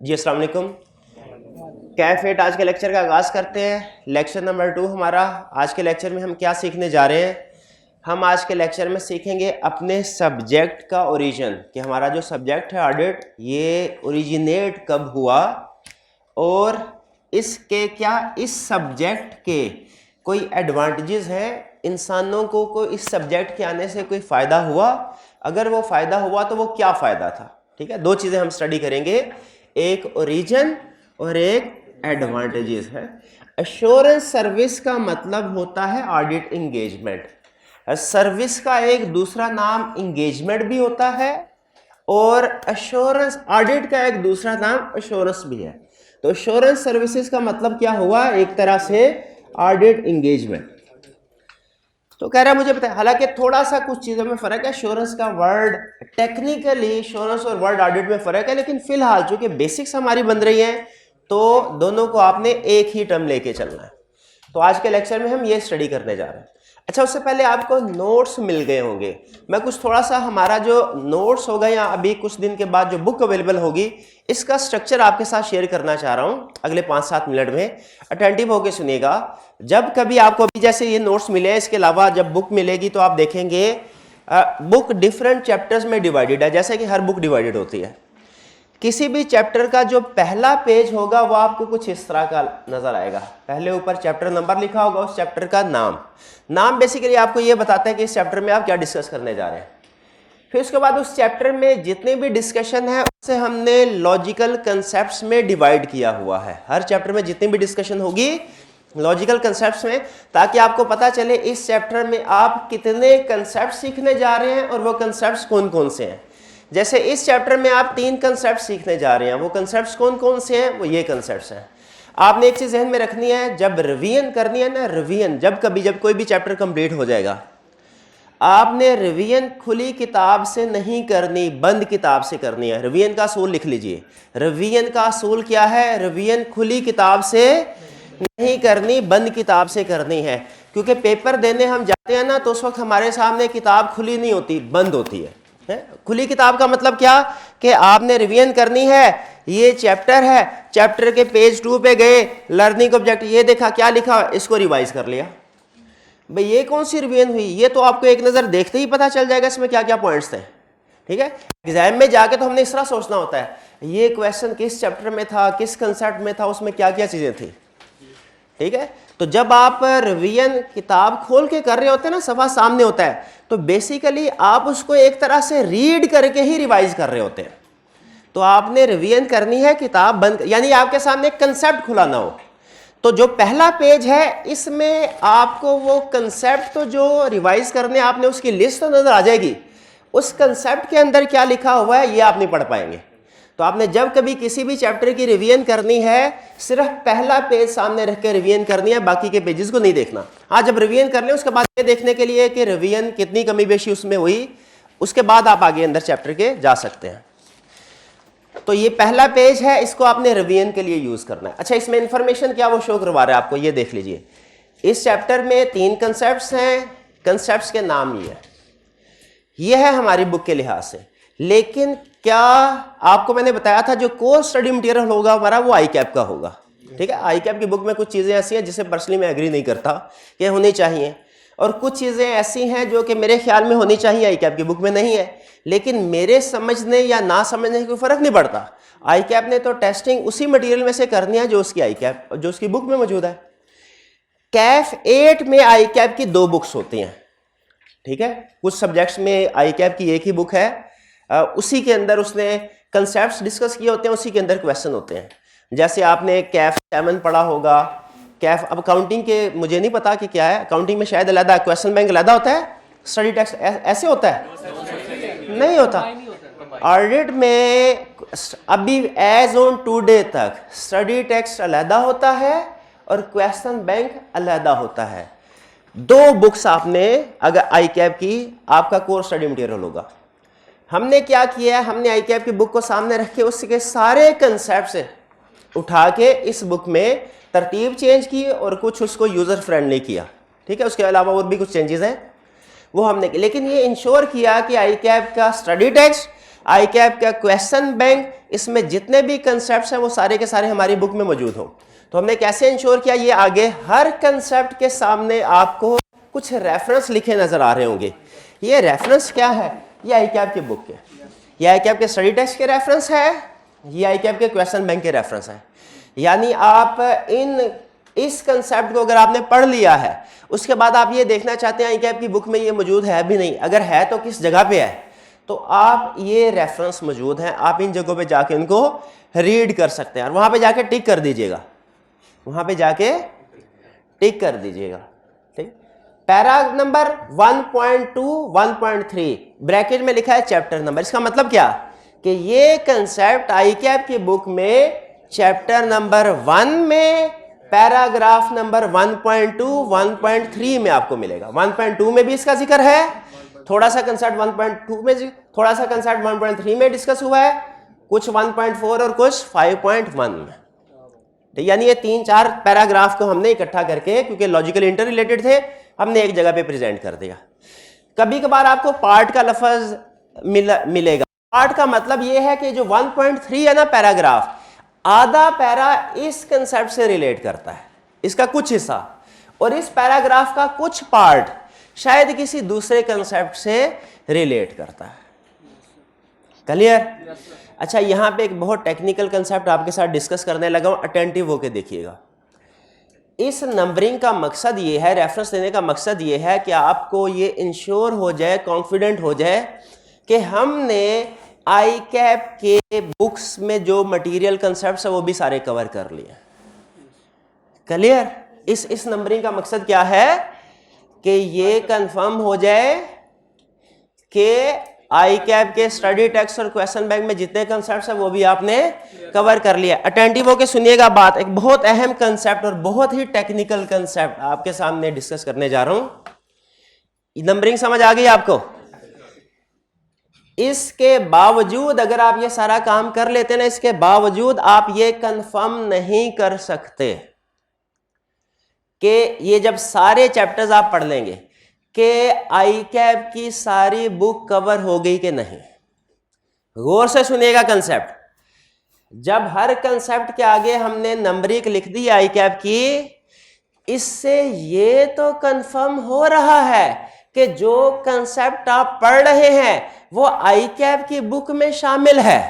जी अस्सलाम वालेकुम। कैफ एट आज के लेक्चर का आगाज़ करते हैं। लेक्चर नंबर 2 हमारा। आज के लेक्चर में हम क्या सीखने जा रहे हैं? हम आज के लेक्चर में सीखेंगे अपने सब्जेक्ट का ओरिजिन, कि हमारा जो सब्जेक्ट है ऑडिट ये ओरिजिनेट कब हुआ और इसके क्या इस सब्जेक्ट के कोई एडवांटेजेस हैं, इंसानों को इस सब्जेक्ट के आने से कोई फ़ायदा हुआ, अगर वो फ़ायदा हुआ तो वो क्या फ़ायदा था। ठीक है, दो चीज़ें हम स्टडी करेंगे, एक ओरिजिन और एक एडवांटेजेस है। एश्योरेंस सर्विस का मतलब होता है ऑडिट इंगेजमेंट। सर्विस का एक दूसरा नाम इंगेजमेंट भी होता है और एश्योरेंस ऑडिट का एक दूसरा नाम एश्योरेंस भी है। तो एश्योरेंस सर्विसेज का मतलब क्या हुआ, एक तरह से ऑडिट इंगेजमेंट। तो कह रहा है मुझे पता है, हालांकि थोड़ा सा कुछ चीज़ों में फ़र्क है। एश्योरेंस का वर्ड टेक्निकली एश्योरेंस और वर्ड ऑडिट में फ़र्क है, लेकिन फिलहाल चूंकि बेसिक्स हमारी बन रही हैं तो दोनों को आपने एक ही टर्म लेके चलना है। तो आज के लेक्चर में हम ये स्टडी करने जा रहे हैं। अच्छा, उससे पहले आपको नोट्स मिल गए होंगे। मैं कुछ थोड़ा सा हमारा जो नोट्स होगा या अभी कुछ दिन के बाद जो बुक अवेलेबल होगी इसका स्ट्रक्चर आपके साथ शेयर करना चाह रहा हूँ अगले 5-7 मिनट में। अटेंटिव होकर सुनिएगा। जब कभी आपको अभी जैसे ये नोट्स मिले, इसके अलावा जब बुक मिलेगी तो आप देखेंगे बुक डिफरेंट चैप्टर्स में डिवाइडेड है, जैसे कि हर बुक डिवाइडेड होती है। किसी भी चैप्टर का जो पहला पेज होगा वो आपको कुछ इस तरह का नजर आएगा। पहले ऊपर चैप्टर नंबर लिखा होगा, उस चैप्टर का नाम बेसिकली आपको ये बताता है कि इस चैप्टर में आप क्या डिस्कस करने जा रहे हैं। फिर उसके बाद उस चैप्टर में जितने भी डिस्कशन है उससे हमने लॉजिकल कंसेप्ट्स में डिवाइड किया हुआ है। हर चैप्टर में जितनी भी डिस्कशन होगी लॉजिकल कंसेप्ट्स में, ताकि आपको पता चले इस चैप्टर में आप कितने कंसेप्ट सीखने जा रहे हैं और वो कंसेप्ट्स कौन कौन से हैं। जैसे इस चैप्टर में आप 3 कंसेप्ट सीखने जा रहे हैं, वो कंसेप्ट्स कौन कौन से हैं, वो ये कंसेप्ट्स हैं। आपने एक चीज़ ध्यान में रखनी है, जब रिवीजन करनी है ना, रिवीजन जब कोई भी चैप्टर कंप्लीट हो जाएगा, आपने रिवीजन खुली किताब से नहीं करनी, बंद किताब से करनी है। रिवीजन का असूल लिख लीजिए। रिवीजन का असूल क्या है? रिवीजन खुली किताब से नहीं करनी, बंद किताब से करनी है। क्योंकि पेपर देने हम जाते हैं ना तो उस वक्त हमारे सामने किताब खुली नहीं होती, बंद होती है। खुली किताब का मतलब क्या कि आपने रिवीजन करनी है, ये चैप्टर है, चैप्टर के पेज 2 पे गए, लर्निंग ऑब्जेक्ट ये देखा क्या लिखा, इसको रिवाइज कर लिया। भाई ये कौन सी रिवीजन हुई? ये तो आपको एक नज़र देखते ही पता चल जाएगा इसमें क्या क्या पॉइंट्स थे। ठीक है, एग्जाम में जाके तो हमने इस तरह सोचना होता है, ये क्वेश्चन किस चैप्टर में था, किस कंसेप्ट में था, उसमें क्या क्या चीज़ें थी। ठीक है, तो जब आप रिवीजन किताब खोल के कर रहे होते हैं ना, सफा सामने होता है, तो बेसिकली आप उसको एक तरह से रीड करके ही रिवाइज कर रहे होते हैं। तो आपने रिवीजन करनी है किताब बंद, यानी आपके सामने कंसेप्ट खुला ना हो। तो जो पहला पेज है इसमें आपको वो कंसेप्ट तो जो रिवाइज करने आपने उसकी लिस्ट तो नजर आ जाएगी, उस कंसेप्ट के अंदर क्या लिखा हुआ है ये आप नहीं पढ़ पाएंगे। तो आपने जब कभी किसी भी चैप्टर की रिवीजन करनी है सिर्फ पहला पेज सामने रख के रिवीजन करनी है, बाकी के पेजेस को नहीं देखना। हाँ, जब रिवीजन कर लें उसके बाद ये देखने के लिए कि रिवीजन कितनी कमी बेशी उसमें हुई, उसके बाद आप आगे अंदर चैप्टर के जा सकते हैं। तो ये पहला पेज है, इसको आपने रिवीजन के लिए यूज करना है। अच्छा, इसमें इंफॉर्मेशन क्या वो शो करवा रहा है आपको, ये देख लीजिए। इस चैप्टर में 3 कंसेप्ट्स हैं, कंसेप्ट्स के नाम ये है हमारी बुक के लिहाज से। लेकिन क्या आपको मैंने बताया था जो कोर स्टडी मटेरियल होगा हमारा वो आई कैप का होगा। ठीक है, आई कैप की बुक में कुछ चीज़ें ऐसी हैं जिसे पर्सनली मैं एग्री नहीं करता कि होनी चाहिए, और कुछ चीज़ें ऐसी हैं जो कि मेरे ख्याल में होनी चाहिए, आई कैप की बुक में नहीं है। लेकिन मेरे समझने या ना समझने से कोई फ़र्क नहीं पड़ता। आई कैप ने तो टेस्टिंग उसी मटेरियल में से करनी है जो उसकी आई कैप जो उसकी बुक में मौजूद है। कैफ 8 में आई कैप की 2 बुक्स होती हैं। ठीक है, कुछ सब्जेक्ट्स में आई कैप की एक ही बुक है, उसी के अंदर उसने कंसेप्ट्स डिस्कस किए होते हैं, उसी के अंदर क्वेश्चन होते हैं। जैसे आपने कैफ 7 पढ़ा होगा, कैफ अब अकाउंटिंग के मुझे नहीं पता कि क्या है, अकाउंटिंग में शायद अलग क्वेश्चन बैंक अलग होता है, स्टडी टेक्स्ट ऐसे होता है, नहीं होता। ऑडिट में अभी एज ऑन टुडे तक स्टडी टेक्स्ट अलहदा होता है और क्वेश्चन बैंक अलहदा होता है। 2 बुक्स आपने अगर आई कैप की आपका कोर स्टडी मटेरियल होगा। हमने क्या किया है, हमने आई कैप की बुक को सामने रख के उसके सारे कंसेप्ट उठा के इस बुक में तरतीब चेंज की और कुछ उसको यूज़र फ्रेंडली किया। ठीक है, उसके अलावा और भी कुछ चेंजेस हैं वो हमने की, लेकिन ये इंश्योर किया कि आई कैप का स्टडी टेक्स्ट आई कैप का क्वेश्चन बैंक, इसमें जितने भी कंसेप्ट हैं वो सारे के सारे हमारी बुक में मौजूद हों। तो हमने कैसे इंश्योर किया, ये आगे हर कंसेप्ट के सामने आपको कुछ रेफरेंस लिखे नजर आ रहे होंगे। ये रेफरेंस क्या है, ये आई कैप की बुक के, ये आई कैप के स्टडी टेक्स्ट के रेफरेंस है, ये आई कैप के क्वेश्चन बैंक के रेफरेंस है। यानी आप इस कंसेप्ट को अगर आपने पढ़ लिया है, उसके बाद आप ये देखना चाहते हैं आई कैप की बुक में ये मौजूद है भी नहीं, अगर है तो किस जगह पे है, तो आप ये रेफरेंस मौजूद हैं, आप इन जगहों पे जाके उनको रीड कर सकते हैं और वहां पे जाके टिक कर दीजिएगा, वहां पे जाके टिक कर दीजिएगा। ठीक, पैरा नंबर 1.2 1.3 ब्रैकेट में लिखा है चैप्टर नंबर। इसका मतलब क्या कि ये कंसेप्ट आई कैप की बुक में चैप्टर नंबर 1 में पैराग्राफ नंबर 1.2 1.3 में आपको मिलेगा। 1.2 में भी इसका जिक्र है, थोड़ा सा कंसेप्ट 1.2 में, थोड़ा सा कंसेप्ट 1.3 में डिस्कस हुआ है, कुछ 1.4 और कुछ 5.1 में। यानी ये 3-4 पैराग्राफ को हमने इकट्ठा करके, क्योंकि लॉजिकल इंटर रिलेटेड थे, हमने एक जगह पे प्रेजेंट कर दिया। कभी कभार आपको पार्ट का लफ्ज मिलेगा। पार्ट का मतलब ये है कि जो 1.3 है ना पैराग्राफ, आधा पैरा इस कंसेप्ट से रिलेट करता है, इसका कुछ हिस्सा, और इस पैराग्राफ का कुछ पार्ट शायद किसी दूसरे कंसेप्ट से रिलेट करता है। क्लियर? अच्छा, यहां पे एक बहुत टेक्निकल कंसेप्ट आपके साथ डिस्कस करने लगा हूं, अटेंटिव होके देखिएगा। इस नंबरिंग का मकसद ये है, रेफरेंस देने का मकसद ये है कि आपको ये इंश्योर हो जाए, कॉन्फिडेंट हो जाए कि हमने आई कैप के बुक्स में जो मटेरियल कंसेप्ट्स है वो भी सारे कवर कर लिए। क्लियर? इस नंबरिंग का मकसद क्या है कि ये कंफर्म हो जाए कि आई कैप के स्टडी टेक्स्ट और क्वेश्चन बैंक में जितने कंसेप्ट्स हैं वो भी आपने कवर कर लिया। अटेंटिव होकर सुनिएगा बात, एक बहुत अहम कंसेप्ट और बहुत ही टेक्निकल कंसेप्ट आपके सामने डिस्कस करने जा रहा हूं। नंबरिंग समझ आ गई आपको? इसके बावजूद अगर आप ये सारा काम कर लेते ना, इसके बावजूद आप ये कंफर्म नहीं कर सकते कि ये जब सारे चैप्टर्स आप पढ़ लेंगे कि आई कैप की सारी बुक कवर हो गई कि नहीं। गौर से सुनिएगा कंसेप्ट। जब हर कंसेप्ट के आगे हमने नंबरिंग लिख दी आई कैप की, इससे ये तो कंफर्म हो रहा है कि जो कंसेप्ट आप पढ़ रहे हैं वो आई कैप की बुक में शामिल है,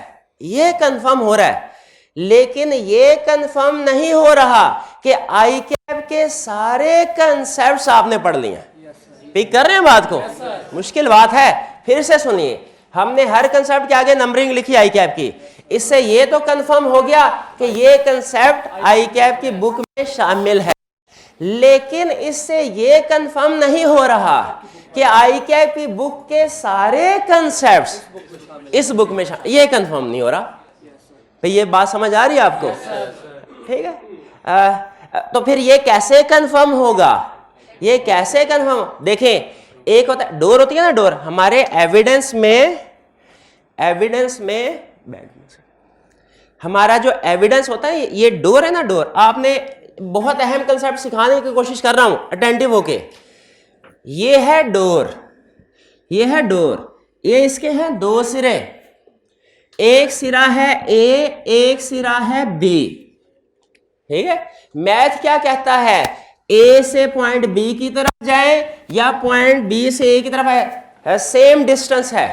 ये कंफर्म हो रहा है। लेकिन ये कंफर्म नहीं हो रहा कि आई कैप के सारे कंसेप्ट्स आपने पढ़ लिए। पिक कर रहे हैं बात को? मुश्किल बात है। फिर से सुनिए, हमने हर कंसेप्ट के आगे नंबरिंग लिखी आई कैप की, इससे ये तो कंफर्म हो गया कि ये कंसेप्ट आई कैप की बुक में शामिल है, लेकिन इससे ये कंफर्म नहीं हो रहा कि आई कैप की बुक के सारे कंसेप्ट्स इस बुक में शामिल, ये कंफर्म नहीं हो रहा। तो ये बात समझ आ रही है आपको? ठीक है। तो फिर ये कैसे कंफर्म होगा? ये कैसे कंफर्म? देखें, एक होता है डोर, होती है ना डोर, हमारे एविडेंस में हमारा जो एविडेंस होता है ये डोर है ना, डोर। आपने बहुत अहम कंसेप्ट सिखाने की कोशिश कर रहा हूं, अटेंटिव होके। ये है डोर, ये है डोर, ये इसके हैं दो सिरे, एक सिरा है ए, एक सिरा है बी। ठीक है? मैथ क्या कहता है? ए से पॉइंट बी की तरफ जाए या पॉइंट बी से ए की तरफ है, सेम डिस्टेंस है।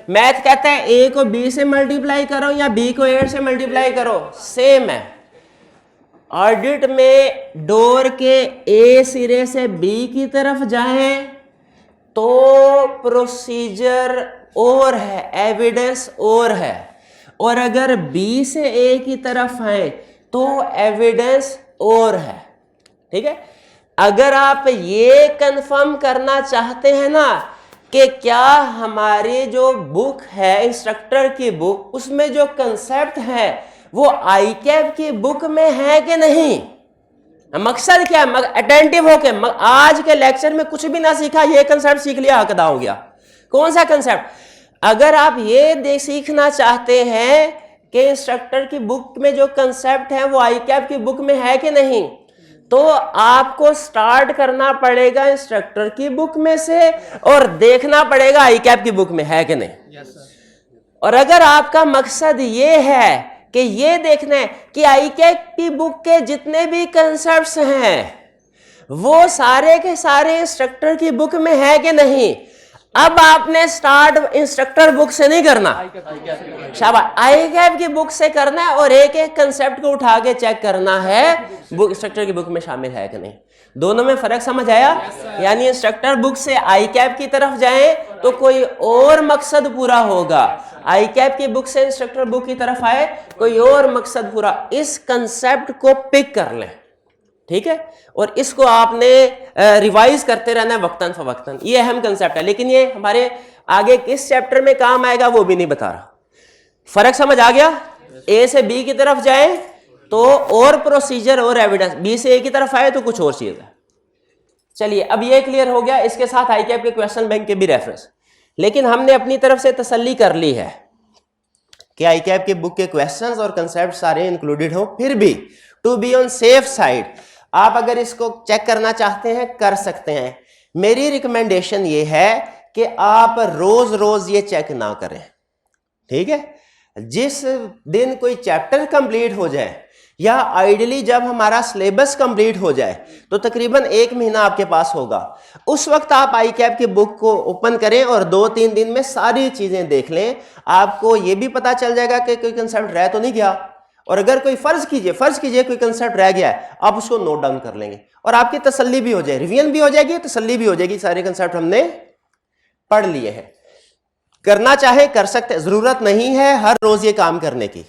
मैथ कहता है ए को बी से मल्टीप्लाई करो या बी को ए से मल्टीप्लाई करो, सेम है। ऑडिट में डोर के ए सिरे से बी की तरफ जाएं तो प्रोसीजर और है, एविडेंस और है, और अगर बी से ए की तरफ है तो एविडेंस और है। ठीक है? अगर आप ये कंफर्म करना चाहते हैं ना कि क्या हमारी जो बुक है, इंस्ट्रक्टर की बुक, उसमें जो कंसेप्ट है वो आई कैप की बुक में है कि नहीं, मकसद क्या है? अटेंटिव होके आज के लेक्चर में कुछ भी ना सीखा, ये कंसेप्ट सीख लिया, हकदा हो गया। कौन सा कंसेप्ट? अगर आप ये सीखना चाहते हैं कि इंस्ट्रक्टर की बुक में जो कंसेप्ट है वो आई कैप की बुक में है कि नहीं, तो आपको स्टार्ट करना पड़ेगा इंस्ट्रक्टर की बुक में से और देखना पड़ेगा आई कैप की बुक में है कि नहीं। और अगर आपका मकसद ये है कि ये देखना है कि आईकैप की बुक के जितने भी कंसेप्ट्स हैं वो सारे के सारे इंस्ट्रक्टर की बुक में है कि नहीं, अब आपने स्टार्ट इंस्ट्रक्टर बुक से नहीं करना, शाबाश, आईकैप की बुक से करना है और एक एक कंसेप्ट को उठा के चेक करना है बुक इंस्ट्रक्टर की बुक में शामिल है कि नहीं। दोनों में फर्क समझ आया? यानी इंस्ट्रक्टर बुक से आईकैप की तरफ जाएं तो कोई और मकसद पूरा होगा, आईकैप की बुक से इंस्ट्रक्टर बुक की तरफ आए कोई और मकसद पूरा। इस कंसेप्ट को पिक कर लें, ठीक है, और इसको आपने रिवाइज करते रहना है वक्तन फवक्तन। ये अहम कंसेप्ट है, लेकिन ये हमारे आगे किस चैप्टर में काम आएगा वो भी नहीं बता रहा। फर्क समझ आ गया? ए से बी की तरफ जाए तो और प्रोसीजर और एविडेंस, बी से ए की तरफ आए तो कुछ और चीज है। चलिए, अब ये क्लियर हो गया, इसके साथ आईकैप के क्वेश्चन बैंक के भी रेफरेंस। लेकिन हमने अपनी तरफ से तसल्ली कर ली है कि आईकैप के बुक के क्वेश्चंस और कंसेप्ट सारे इंक्लूडेड हो। फिर भी to be on safe side आप अगर इसको चेक करना चाहते हैं कर सकते हैं। मेरी रिकमेंडेशन ये है कि आप रोज रोज ये चेक ना करें, ठीक है। जिस दिन कोई चैप्टर कंप्लीट हो जाए या आइडियली जब हमारा सिलेबस कंप्लीट हो जाए तो तकरीबन 1 महीना आपके पास होगा, उस वक्त आप आईकैप की बुक को ओपन करें और 2-3 दिन में सारी चीजें देख लें। आपको यह भी पता चल जाएगा कि कोई कंसेप्ट रह तो नहीं गया, और अगर कोई फर्ज कीजिए कोई कंसेप्ट रह गया है, आप उसको नोट डाउन कर लेंगे और आपकी तसल्ली भी हो जाए, रिवीजन भी हो जाएगी, तसल्ली भी हो जाएगी, सारे कंसेप्ट हमने पढ़ लिए हैं। करना चाहे कर सकते, जरूरत नहीं है हर रोज ये काम करने की।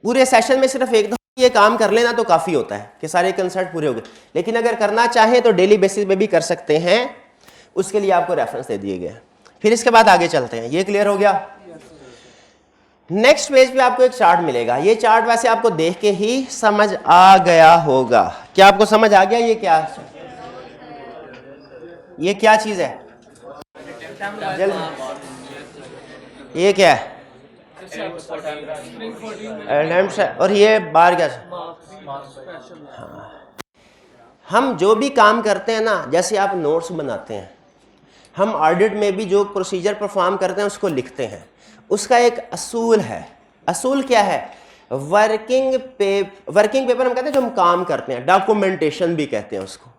पूरे सेशन में सिर्फ एक दफा ये काम कर लेना तो काफी होता है कि सारे कंसेप्ट पूरे हो गए, लेकिन अगर करना चाहे तो डेली बेसिस पे भी कर सकते हैं। उसके लिए आपको रेफरेंस दे दिए गए। फिर इसके बाद आगे चलते हैं। ये क्लियर हो गया? नेक्स्ट पेज पे आपको एक चार्ट मिलेगा। ये चार्ट वैसे आपको देख के ही समझ आ गया होगा। क्या आपको समझ आ गया ये क्या चीज है? ये क्या है? और ये बार क्या? हाँ। हम जो भी काम करते हैं ना, जैसे आप नोट्स बनाते हैं, हम ऑडिट में भी जो प्रोसीजर परफॉर्म करते हैं उसको लिखते हैं, उसका एक असूल है। असूल क्या है? वर्किंग पेपर हम कहते हैं जो हम काम करते हैं, डॉक्यूमेंटेशन भी कहते हैं उसको,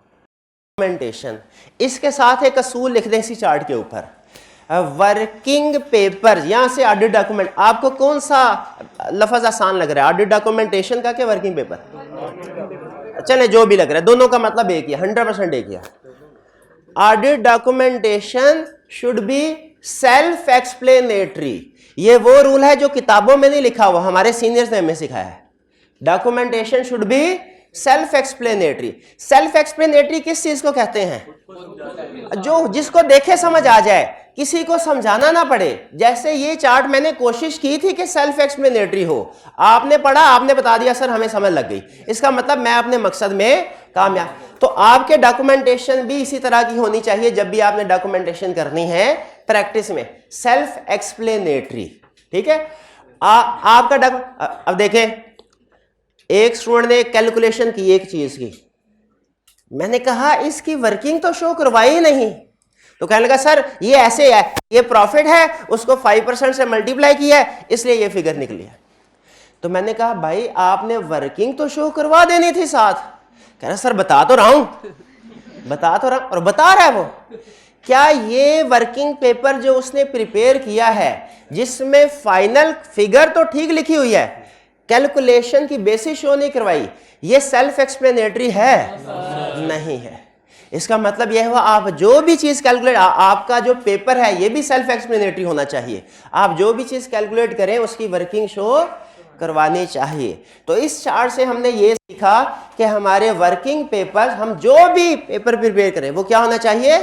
डॉक्यूमेंटेशन। इसके साथ एक असूल लिख दें इसी चार्ट के ऊपर, वर्किंग पेपर, यहां से ऑडिट डॉक्यूमेंट। आपको कौन सा लफ्ज आसान लग रहा है, ऑडिट डॉक्यूमेंटेशन का क्या वर्किंग पेपर? चले जो भी लग रहा है, दोनों का मतलब एक ही है, 100% एक ही है। Audit documentation should be self explanatory. ये वो रूल है जो किताबों में नहीं लिखा हुआ, हमारे सीनियर्स ने हमें सिखाया है। Documentation should be self explanatory. Self explanatory किस चीज को कहते हैं? जो जिसको देखे समझ आ जाए, किसी को समझाना ना पड़े। जैसे ये चार्ट मैंने कोशिश की थी कि सेल्फ एक्सप्लेनेटरी हो, आपने पढ़ा, आपने बता दिया, सर हमें समझ लग गई, इसका मतलब मैं अपने मकसद में कामयाब। तो आपके डॉक्यूमेंटेशन भी इसी तरह की होनी चाहिए। जब भी आपने डॉक्यूमेंटेशन करनी है प्रैक्टिस में, सेल्फ एक्सप्लेनेटरी, ठीक है। आपका अब देखें, एक स्टूडेंट ने कैलकुलेशन की एक चीज की, मैंने कहा इसकी वर्किंग तो शो करवाई नहीं, तो कहने लगा सर ये ऐसे है, ये प्रॉफिट है, उसको 5% से मल्टीप्लाई किया है, इसलिए ये फिगर निकली है। तो मैंने कहा भाई आपने वर्किंग तो शो करवा देनी थी साथ। कह रहा सर बता तो रहा हूं, और बता रहा है वो। क्या ये वर्किंग पेपर जो उसने प्रिपेयर किया है, जिसमें फाइनल फिगर तो ठीक लिखी हुई है, कैलकुलेशन की बेसिस शो नहीं करवाई, ये सेल्फ एक्सप्लेनेटरी है? नहीं है। इसका मतलब यह हुआ आप जो भी चीज कैलकुलेट, आपका जो पेपर है ये भी सेल्फ एक्सप्लेनेटरी होना चाहिए। आप जो भी चीज कैलकुलेट करें उसकी वर्किंग शो करवानी चाहिए। तो इस चार्ट से हमने ये सीखा कि हमारे वर्किंग पेपर, हम जो भी पेपर प्रिपेयर करें वो क्या होना चाहिए?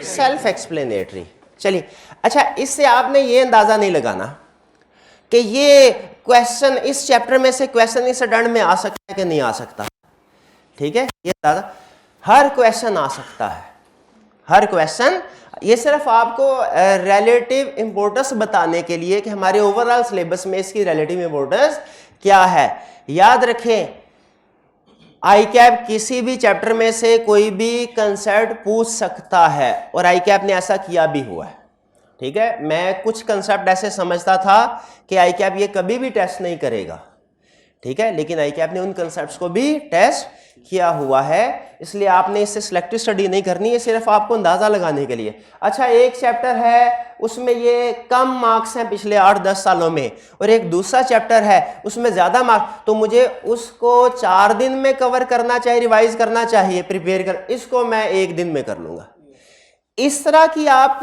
Self explanatory. चलिए, अच्छा, इससे आपने ये अंदाजा नहीं लगाना कि ये क्वेश्चन इस चैप्टर में से क्वेश्चन इस अटेम्प्ट में आ सकता है कि नहीं आ सकता, ठीक है। ये अंदाजा, हर क्वेश्चन आ सकता है, हर क्वेश्चन। ये सिर्फ आपको रिलेटिव इंपॉर्टेंस बताने के लिए कि हमारे ओवरऑल सिलेबस में इसकी रिलेटिव इंपॉर्टेंस क्या है। याद रखें, आईकैप किसी भी चैप्टर में से कोई भी कंसेप्ट पूछ सकता है, और आईकैप ने ऐसा किया भी हुआ है। ठीक है, मैं कुछ कंसेप्ट ऐसे समझता था कि आई कैप ये कभी भी टेस्ट नहीं करेगा, ठीक है, लेकिन आई कैप ने उन कंसेप्ट्स को भी टेस्ट किया हुआ है, इसलिए आपने इससे सिलेक्टिव स्टडी नहीं करनी है, सिर्फ आपको अंदाजा लगाने के लिए। अच्छा, एक चैप्टर है उसमें ये कम मार्क्स हैं पिछले 8-10 सालों में, और एक दूसरा चैप्टर है उसमें ज्यादा मार्क्स, तो मुझे उसको 4 दिन में कवर करना चाहिए, रिवाइज करना चाहिए, प्रिपेयर कर, इसको मैं 1 दिन में कर लूंगा। इस तरह की आप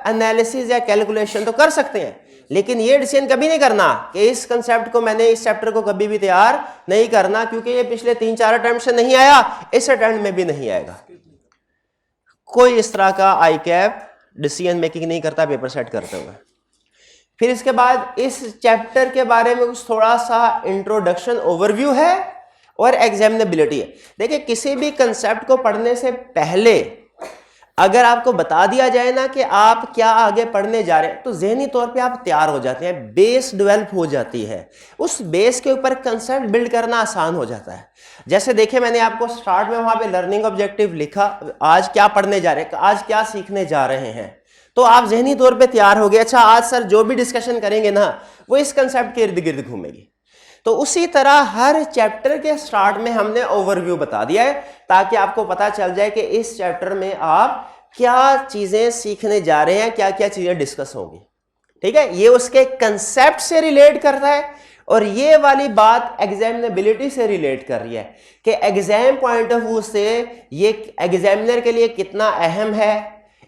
एनालिसिस या कैलकुलेशन तो कर सकते हैं, लेकिन ये डिसीजन कभी नहीं करना कि इस कंसेप्ट को मैंने इस चैप्टर को कभी भी तैयार नहीं करना, क्योंकि ये पिछले 3-4 अटेम्प्ट से नहीं आया, इस अटेम्प्ट में भी नहीं आएगा। कोई इस तरह का आई कैप डिसीजन मेकिंग नहीं करता पेपर सेट करते हुए। फिर इसके बाद इस चैप्टर के बारे में कुछ थोड़ा सा इंट्रोडक्शन ओवरव्यू है और एग्जामिनेबिलिटी है। देखिए, किसी भी कंसेप्ट को पढ़ने से पहले अगर आपको बता दिया जाए ना कि आप क्या आगे पढ़ने जा रहे हैं, तो ज़हनी तौर पे आप तैयार हो जाते हैं, बेस डेवलप हो जाती है, उस बेस के ऊपर कंसेप्ट बिल्ड करना आसान हो जाता है। जैसे देखिए, मैंने आपको स्टार्ट में वहां पे लर्निंग ऑब्जेक्टिव लिखा, आज क्या पढ़ने जा रहे हैं, आज क्या सीखने जा रहे हैं, तो आप ज़हनी तौर पर तैयार हो गए। अच्छा, आज सर जो भी डिस्कशन करेंगे ना वो इस कंसेप्ट के इर्द गिर्द घूमेगी। तो उसी तरह हर चैप्टर के स्टार्ट में हमने ओवरव्यू बता दिया है, ताकि आपको पता चल जाए कि इस चैप्टर में आप क्या चीजें सीखने जा रहे हैं, क्या क्या चीजें डिस्कस होंगी, ठीक है। ये उसके कंसेप्ट से रिलेट करता है, और ये वाली बात एग्जामिनेबिलिटी से रिलेट कर रही है कि एग्जाम पॉइंट ऑफ व्यू से ये एग्जामिनर के लिए कितना अहम है।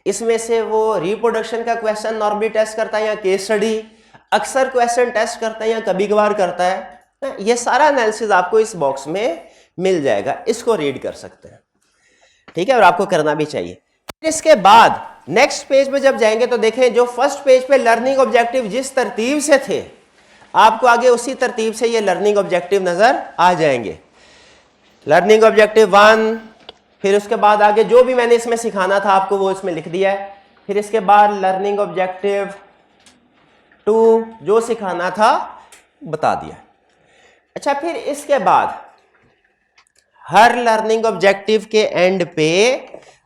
इसमें से वो रिप्रोडक्शन का क्वेश्चन नॉर्मली टेस्ट करता है या केस स्टडी, अक्सर क्वेश्चन टेस्ट करता है या कभी कभार करता है। ये सारा एनालिसिस आपको इस बॉक्स में मिल जाएगा, इसको रीड कर सकते हैं, ठीक है, और आपको करना भी चाहिए। इसके बाद नेक्स्ट पेज पे जब जाएंगे तो देखें, जो फर्स्ट पेज पे लर्निंग ऑब्जेक्टिव जिस तरतीब से थे, आपको आगे उसी तरतीब से ये लर्निंग ऑब्जेक्टिव नजर आ जाएंगे। लर्निंग ऑब्जेक्टिव 1, फिर उसके बाद आगे जो भी मैंने इसमें सिखाना था आपको वो इसमें लिख दिया है। फिर इसके बाद लर्निंग ऑब्जेक्टिव 2, जो सिखाना था बता दिया। अच्छा, फिर इसके बाद हर लर्निंग ऑब्जेक्टिव के एंड पे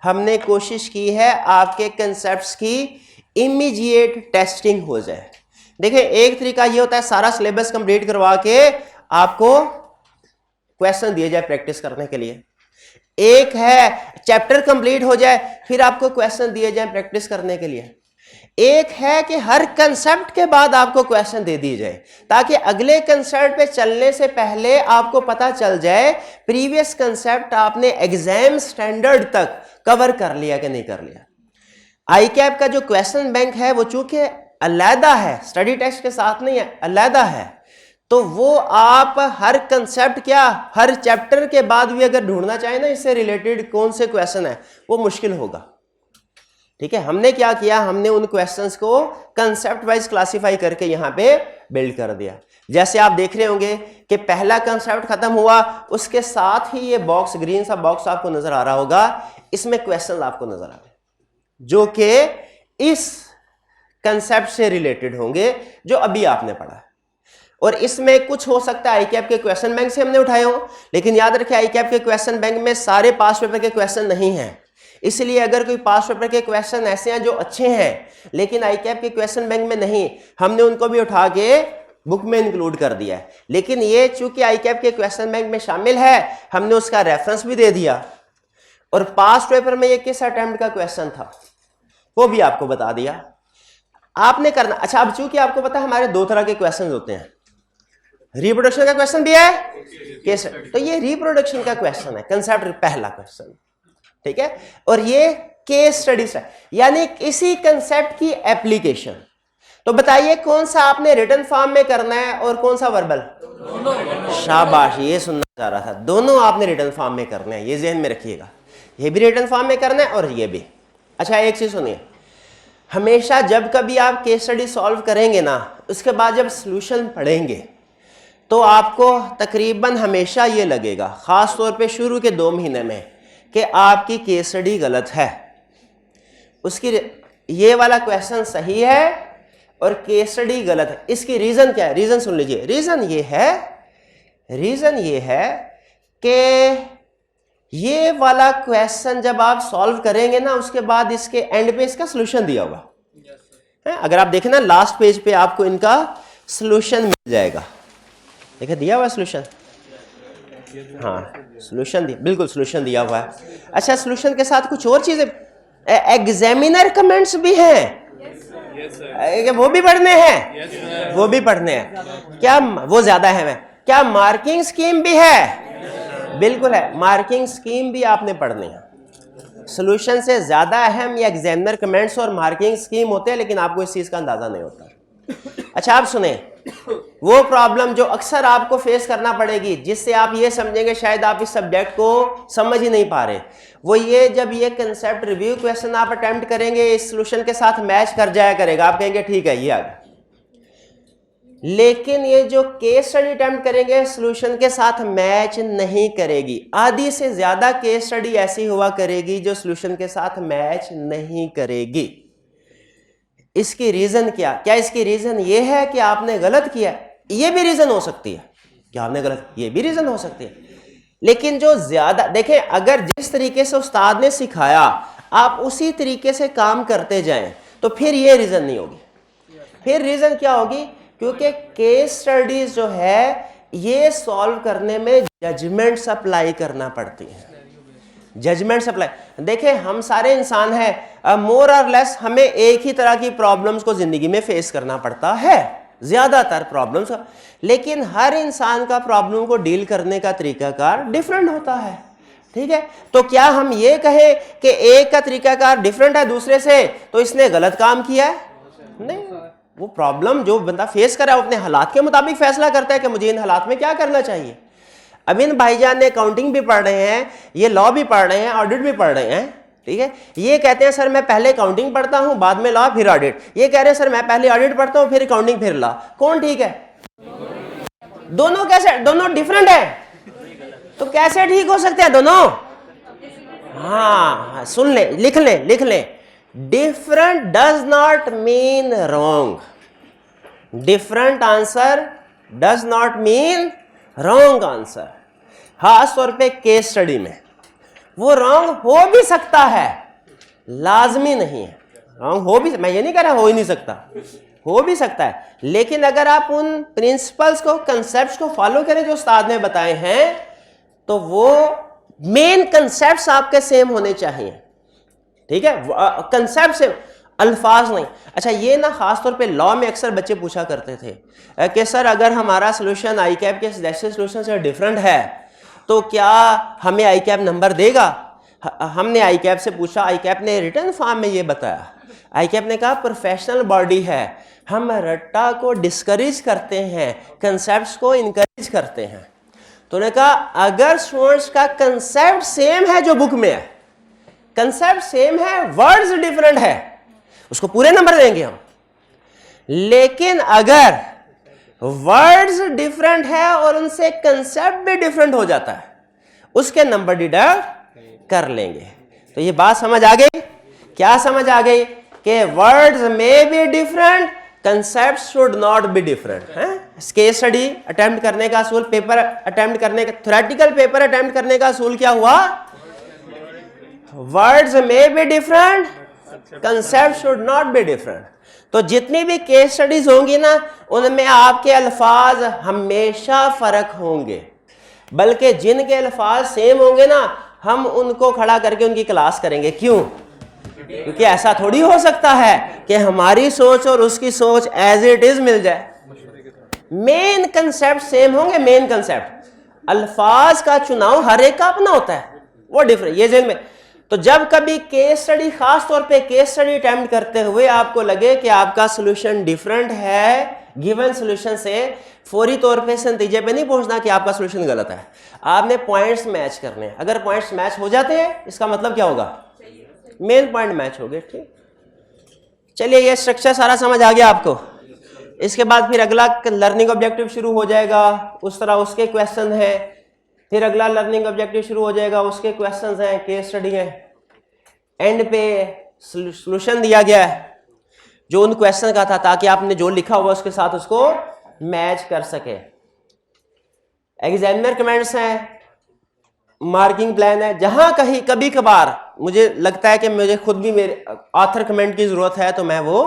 हमने कोशिश की है आपके कंसेप्ट्स की इमीडिएट टेस्टिंग हो जाए। देखिए, एक तरीका ये होता है सारा सिलेबस कंप्लीट करवा के आपको क्वेश्चन दिए जाए प्रैक्टिस करने के लिए, एक है चैप्टर कंप्लीट हो जाए फिर आपको क्वेश्चन दिए जाए प्रैक्टिस करने के लिए, एक है कि हर कंसेप्ट के बाद आपको क्वेश्चन दे दिए जाए ताकि अगले कंसेप्ट पे चलने से पहले आपको पता चल जाए प्रीवियस कंसेप्ट आपने एग्जाम स्टैंडर्ड तक कवर कर लिया कि नहीं कर लिया। आई कैप का जो क्वेश्चन बैंक है वो चूंकि अलहदा है, स्टडी टेस्ट के साथ नहीं है, अलहदा है, तो वो आप हर कंसेप्ट क्या हर चैप्टर के बाद भी अगर ढूंढना चाहे ना इससे रिलेटेड कौन से क्वेश्चन है वो मुश्किल होगा। ठीक है, हमने क्या किया, हमने उन क्वेश्चंस को कंसेप्ट वाइज क्लासिफाई करके यहां पे बिल्ड कर दिया। जैसे आप देख रहे होंगे कि पहला कंसेप्ट खत्म हुआ, उसके साथ ही ये बॉक्स ग्रीन सा बॉक्स आपको नजर आ रहा होगा, इसमें क्वेश्चन आपको नजर आ रहे हैं जो कि इस कंसेप्ट से रिलेटेड होंगे जो अभी आपने पढ़ा है। और इसमें कुछ हो सकता है आई कैप के क्वेश्चन बैंक से हमने उठाए हो, लेकिन याद रखें आई कैप के क्वेश्चन बैंक में सारे पास पेपर के क्वेश्चन नहीं हैं, इसलिए अगर कोई पास पेपर के क्वेश्चन ऐसे हैं जो अच्छे हैं लेकिन आई कैप के क्वेश्चन बैंक में नहीं, हमने उनको भी उठा के बुक में इंक्लूड कर दिया है। लेकिन ये चूंकि आई कैप के क्वेश्चन बैंक में शामिल है, हमने उसका रेफरेंस भी दे दिया और पास पेपर में ये किस अटेम्प्ट का क्वेश्चन था वो भी आपको बता दिया। आपने करना, अच्छा अब चूंकि आपको पता है हमारे दो तरह के क्वेश्चन होते हैं, रिप्रोडक्शन का क्वेश्चन भी है, केस, तो ये रिप्रोडक्शन का क्वेश्चन है कंसेप्ट पहला क्वेश्चन, ठीक है, और ये केस स्टडीज है यानी किसी कंसेप्ट की एप्लीकेशन। तो बताइए कौन सा आपने रिटन फॉर्म में करना है और कौन सा वर्बल? शाबाश, ये सुनना चाह रहा था, दोनों आपने रिटन फॉर्म में करना है, ये ज़हन में रखिएगा, ये भी रिटन फॉर्म में करना है और ये भी। अच्छा एक चीज सुनिए, हमेशा जब कभी आप केस स्टडी सॉल्व करेंगे ना उसके बाद जब सोल्यूशन पढ़ेंगे तो आपको तकरीबन हमेशा ये लगेगा, खास तौर पे शुरू के 2 महीने में, कि आपकी केस स्टडी गलत है, उसकी ये वाला क्वेश्चन सही है और केस स्टडी गलत है। इसकी रीजन क्या है? रीजन सुन लीजिए। रीजन ये है कि ये वाला क्वेश्चन जब आप सॉल्व करेंगे ना उसके बाद इसके एंड पे इसका सोल्यूशन दिया होगा, है। अगर आप देखें ना लास्ट पेज पे आपको इनका सॉल्यूशन मिल जाएगा। देखिए दिया हुआ सॉल्यूशन, हाँ सॉल्यूशन दिया, बिल्कुल सॉल्यूशन दिया हुआ है। अच्छा सॉल्यूशन के साथ कुछ और चीजें, एग्जामिनर कमेंट्स भी हैं, वो भी पढ़ने हैं, वो भी पढ़ने हैं क्या, वो ज्यादा है। क्या मार्किंग स्कीम भी है? बिल्कुल है, मार्किंग स्कीम भी आपने पढ़नी है। सॉल्यूशन से ज्यादा अहम ये एग्जामिनर कमेंट्स और मार्किंग स्कीम होते हैं, लेकिन आपको इस चीज का अंदाजा नहीं होता। अच्छा आप सुने, वो प्रॉब्लम जो अक्सर आपको फेस करना पड़ेगी, जिससे आप ये समझेंगे शायद आप इस सब्जेक्ट को समझ ही नहीं पा रहे, वो ये जब ये कंसेप्ट रिव्यू क्वेश्चन आप अटेम्प्ट करेंगे, इस सॉल्यूशन के साथ मैच कर जाया करेगा, आप कहेंगे ठीक है ये आ गया। लेकिन ये जो केस स्टडी अटेम्प्ट करेंगे सॉल्यूशन के साथ मैच नहीं करेगी। आधी से ज्यादा केस स्टडी ऐसी हुआ करेगी जो सॉल्यूशन के साथ मैच नहीं करेगी। इसकी रीजन क्या इसकी रीजन ये है कि आपने गलत किया, ये भी रीजन हो सकती है कि आपने गलत, ये भी रीजन हो सकती है। लेकिन जो ज्यादा देखें, अगर जिस तरीके से उस्ताद ने सिखाया आप उसी तरीके से काम करते जाएं तो फिर ये रीजन नहीं होगी। फिर रीजन क्या होगी? क्योंकि केस स्टडीज जो है ये सॉल्व करने में जजमेंट्स अप्लाई करना पड़ती है, जजमेंट अप्लाई। देखें हम सारे इंसान हैं, मोर और लेस हमें एक ही तरह की प्रॉब्लम्स को जिंदगी में फेस करना पड़ता है, ज्यादातर प्रॉब्लम्स, लेकिन हर इंसान का प्रॉब्लम को डील करने का तरीकाकार डिफरेंट होता है। ठीक है, तो क्या हम ये कहें कि एक का तरीकाकार डिफरेंट है दूसरे से तो इसने गलत काम किया है? नहीं, वो प्रॉब्लम जो बंदा फेस कर रहा है अपने हालात के मुताबिक फैसला करता है कि मुझे इन हालात में क्या करना चाहिए। अब इन भाईजान ने अकाउंटिंग भी पढ़ रहे हैं, ये लॉ भी पढ़ रहे हैं, ऑडिट भी पढ़ रहे हैं। ठीक है, ये कहते हैं सर मैं पहले अकाउंटिंग पढ़ता हूं बाद में लॉ फिर ऑडिट, ये कह रहे हैं सर मैं पहले ऑडिट पढ़ता हूं फिर अकाउंटिंग फिर लॉ। कौन ठीक है? दोनों कैसे? दोनों डिफरेंट है, तो कैसे ठीक हो सकते हैं दोनों? हाँ सुन ले, लिख ले, different does not mean wrong. Different answer does not mean wrong answer. खास तौर पे केस स्टडी में वो रॉन्ग हो भी सकता है, लाजमी नहीं है। रॉन्ग हो भी, मैं ये नहीं कह रहा हो ही नहीं सकता, हो भी सकता है, लेकिन अगर आप उन प्रिंसिपल्स को, कंसेप्ट्स को फॉलो करें जो उस्ताद ने बताए हैं, तो वो मेन कंसेप्ट्स आपके सेम होने चाहिए। ठीक है, कंसेप्ट सेम, अल्फाज नहीं। अच्छा ये ना खास तौर पे लॉ में अक्सर बच्चे पूछा करते थे कि सर अगर हमारा सोल्यूशन आई कैप के सिलेक्शन सोल्यूशन से डिफरेंट है तो क्या हमें आई कैप नंबर देगा? हमने आई कैप से पूछा, आई कैप ने रिटर्न फॉर्म में ये बताया, आई कैप ने कहा प्रोफेशनल बॉडी है, हम रट्टा को डिस्करेज करते हैं, कंसेप्ट्स को इनकरेज करते हैं। तो उन्होंने कहा अगर स्टूडेंट्स का कंसेप्ट सेम है, जो बुक में है कंसेप्ट सेम है, वर्ड्स डिफरेंट है, उसको पूरे नंबर देंगे हम। लेकिन अगर वर्ड्स डिफरेंट है और उनसे कंसेप्ट भी डिफरेंट हो जाता है, उसके नंबर डिडक्ट कर लेंगे। तो ये बात समझ आ गई? क्या समझ आ गई? कि वर्ड्स में be different, concept should not be different. है केस स्टडी अटेम्प्ट करने का असूल, पेपर अटेम्प्ट करने का, थ्योरेटिकल पेपर अटेम्प्ट करने का असूल क्या हुआ? वर्ड्स में be different, concept should not be different. तो जितनी भी केस स्टडीज होंगी ना, उनमें आपके अल्फाज हमेशा फर्क होंगे, बल्कि जिनके अल्फाज सेम होंगे ना, हम उनको खड़ा करके उनकी क्लास करेंगे। क्यों? क्योंकि ऐसा थोड़ी हो सकता है कि हमारी सोच और उसकी सोच एज इट इज मिल जाए। मेन कंसेप्ट सेम होंगे, मेन कंसेप्ट, अल्फाज का चुनाव हर एक का अपना होता है, वो डिफरेंट, ये जेल में। तो जब कभी केस स्टडी, खास तौर पे केस स्टडी अटेम्प्ट करते हुए आपको लगे कि आपका सोल्यूशन डिफरेंट है गिवन सोल्यूशन से, फौरी तौर पे इस नतीजे पे नहीं पहुंचना कि आपका सोल्यूशन गलत है, आपने पॉइंट्स मैच करने हैं। अगर पॉइंट्स मैच हो जाते हैं इसका मतलब क्या होगा? मेन पॉइंट मैच हो गए। ठीक, चलिए ये स्ट्रक्चर सारा समझ आ गया आपको। इसके बाद फिर अगला लर्निंग ऑब्जेक्टिव शुरू हो जाएगा, उस तरह उसके क्वेश्चन है, फिर अगला लर्निंग ऑब्जेक्टिव शुरू हो जाएगा, उसके क्वेश्चंस हैं, केस स्टडी है, एंड पे सॉल्यूशन दिया गया है जो उन क्वेश्चन का था, ताकि आपने जो लिखा हुआ उसके साथ उसको मैच कर सके। एग्जामिनर कमेंट्स हैं, मार्किंग प्लान है, जहां कहीं कभी कभार मुझे लगता है कि मुझे खुद भी मेरे ऑथर कमेंट की ज़रूरत है तो मैं वो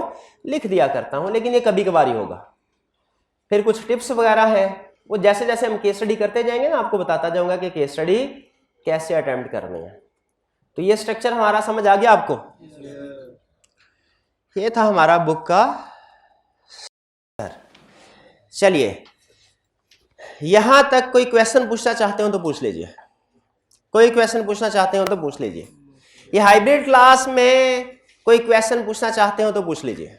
लिख दिया करता हूँ, लेकिन ये कभी कभार ही होगा। फिर कुछ टिप्स वगैरह हैं, वो जैसे जैसे हम केस स्टडी करते जाएंगे ना आपको बताता जाऊंगा कि केस स्टडी कैसे अटेम्प्ट करनी है। तो ये स्ट्रक्चर हमारा समझ आ गया आपको? ये था हमारा बुक का। चलिए, यहां तक कोई क्वेश्चन पूछना चाहते हो तो पूछ लीजिए, कोई क्वेश्चन पूछना चाहते हो तो पूछ लीजिए। ये हाइब्रिड क्लास में कोई क्वेश्चन पूछना चाहते हो तो पूछ लीजिए।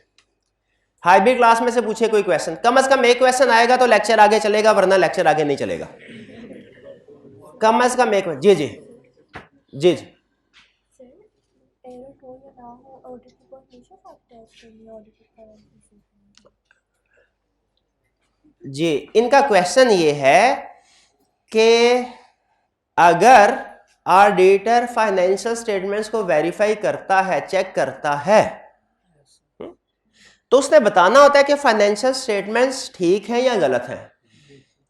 हाइब्रिड क्लास में से पूछे कोई क्वेश्चन, कम से कम एक क्वेश्चन आएगा तो लेक्चर आगे चलेगा, वरना लेक्चर आगे नहीं चलेगा। कम से कम एक। जी जी जी जी। जी, इनका क्वेश्चन ये है कि अगर ऑडिटर फाइनेंशियल स्टेटमेंट्स को वेरीफाई करता है, चेक करता है, तो उसने बताना होता है कि फाइनेंशियल स्टेटमेंट्स ठीक हैं या गलत हैं।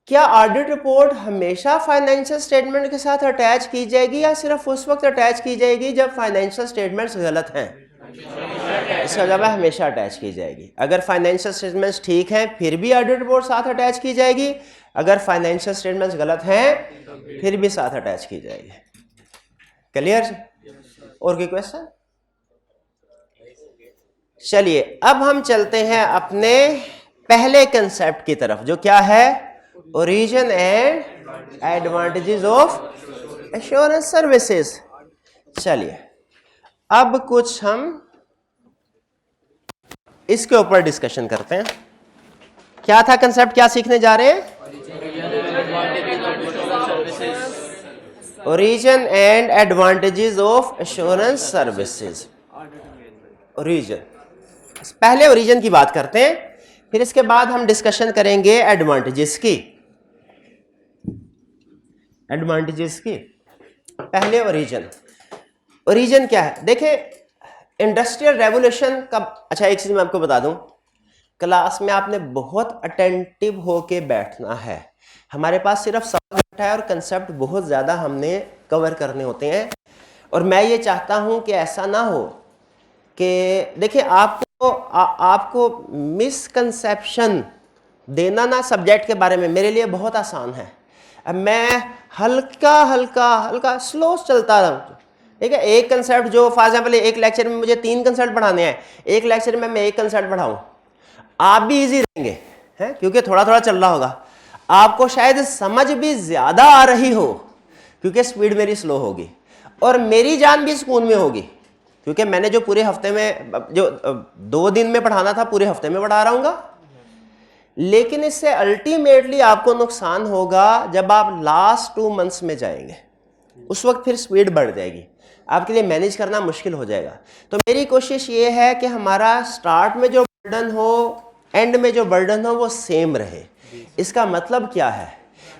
क्या ऑडिट रिपोर्ट हमेशा फाइनेंशियल स्टेटमेंट के साथ अटैच की जाएगी या सिर्फ उस वक्त अटैच की जाएगी जब फाइनेंशियल स्टेटमेंट्स गलत हैं? इसका जवाब हमेशा अटैच की जाएगी। अगर फाइनेंशियल स्टेटमेंट्स ठीक हैं फिर भी ऑडिट रिपोर्ट साथ अटैच की जाएगी, अगर फाइनेंशियल स्टेटमेंट्स गलत हैं फिर भी साथ अटैच की जाएगी। क्लियर? और कोई क्वेश्चन? चलिए, अब हम चलते हैं अपने पहले कंसेप्ट की तरफ, जो क्या है? Origin and advantages of assurance services. चलिए, अब कुछ हम इसके ऊपर डिस्कशन करते हैं। क्या था कंसेप्ट, क्या सीखने जा रहे हैं? Origin and advantages of assurance services. Origin, पहले ओरिजिन की बात करते हैं, फिर इसके बाद हम डिस्कशन करेंगे एडवांटेजेस की। एडवांटेजेस की पहले ओरिजिन। ओरिजिन क्या है? देखें, इंडस्ट्रियल रेवोल्यूशन का, अच्छा एक चीज मैं आपको बता दूं, क्लास में आपने बहुत अटेंटिव होके बैठना है। हमारे पास सिर्फ सवाल है और कंसेप्ट बहुत ज्यादा हमने कवर करने होते हैं, और मैं ये चाहता हूं कि ऐसा ना हो कि देखिए आपको मिसकंसेप्शन देना ना सब्जेक्ट के बारे में मेरे लिए बहुत आसान है। अब मैं हल्का स्लो चलता रहूँ, ठीक है? एक कंसेप्ट जो फॉर एग्जाम्पल एक लेक्चर में मुझे 3 कंसेप्ट पढ़ाने हैं, एक लेक्चर में मैं एक कंसेप्ट पढ़ाऊं, आप भी इजी रहेंगे, हैं? क्योंकि थोड़ा थोड़ा चल रहा होगा, आपको शायद समझ भी ज्यादा आ रही हो क्योंकि स्पीड मेरी स्लो होगी, और मेरी जान भी सुकून में होगी क्योंकि मैंने जो पूरे हफ्ते में, जो 2 दिन में पढ़ाना था, पूरे हफ्ते में पढ़ा रहा हूँगा। लेकिन इससे अल्टीमेटली आपको नुकसान होगा जब आप लास्ट 2 मंथ्स में जाएंगे, उस वक्त फिर स्पीड बढ़ जाएगी, आपके लिए मैनेज करना मुश्किल हो जाएगा। तो मेरी कोशिश ये है कि हमारा स्टार्ट में जो बर्डन हो, एंड में जो बर्डन हो, वो सेम रहे। इसका मतलब क्या है?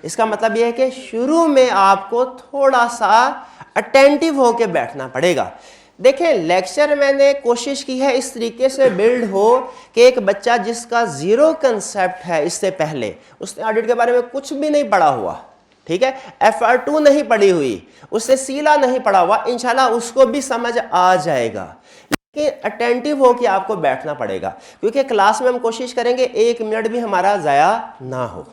इसका मतलब यह है कि शुरू में आपको थोड़ा सा अटेंटिव होकर बैठना पड़ेगा। देखें, लेक्चर मैंने कोशिश की है इस तरीके से बिल्ड हो कि एक बच्चा जिसका जीरो कंसेप्ट है, इससे पहले उसने ऑडिट के बारे में कुछ भी नहीं पढ़ा हुआ, ठीक है, FR2 नहीं पढ़ी हुई, उससे सीला नहीं पढ़ा हुआ, इंशाल्लाह उसको भी समझ आ जाएगा। लेकिन अटेंटिव हो कि आपको बैठना पड़ेगा, क्योंकि क्लास में हम कोशिश करेंगे 1 मिनट भी हमारा ज़ाया ना हो,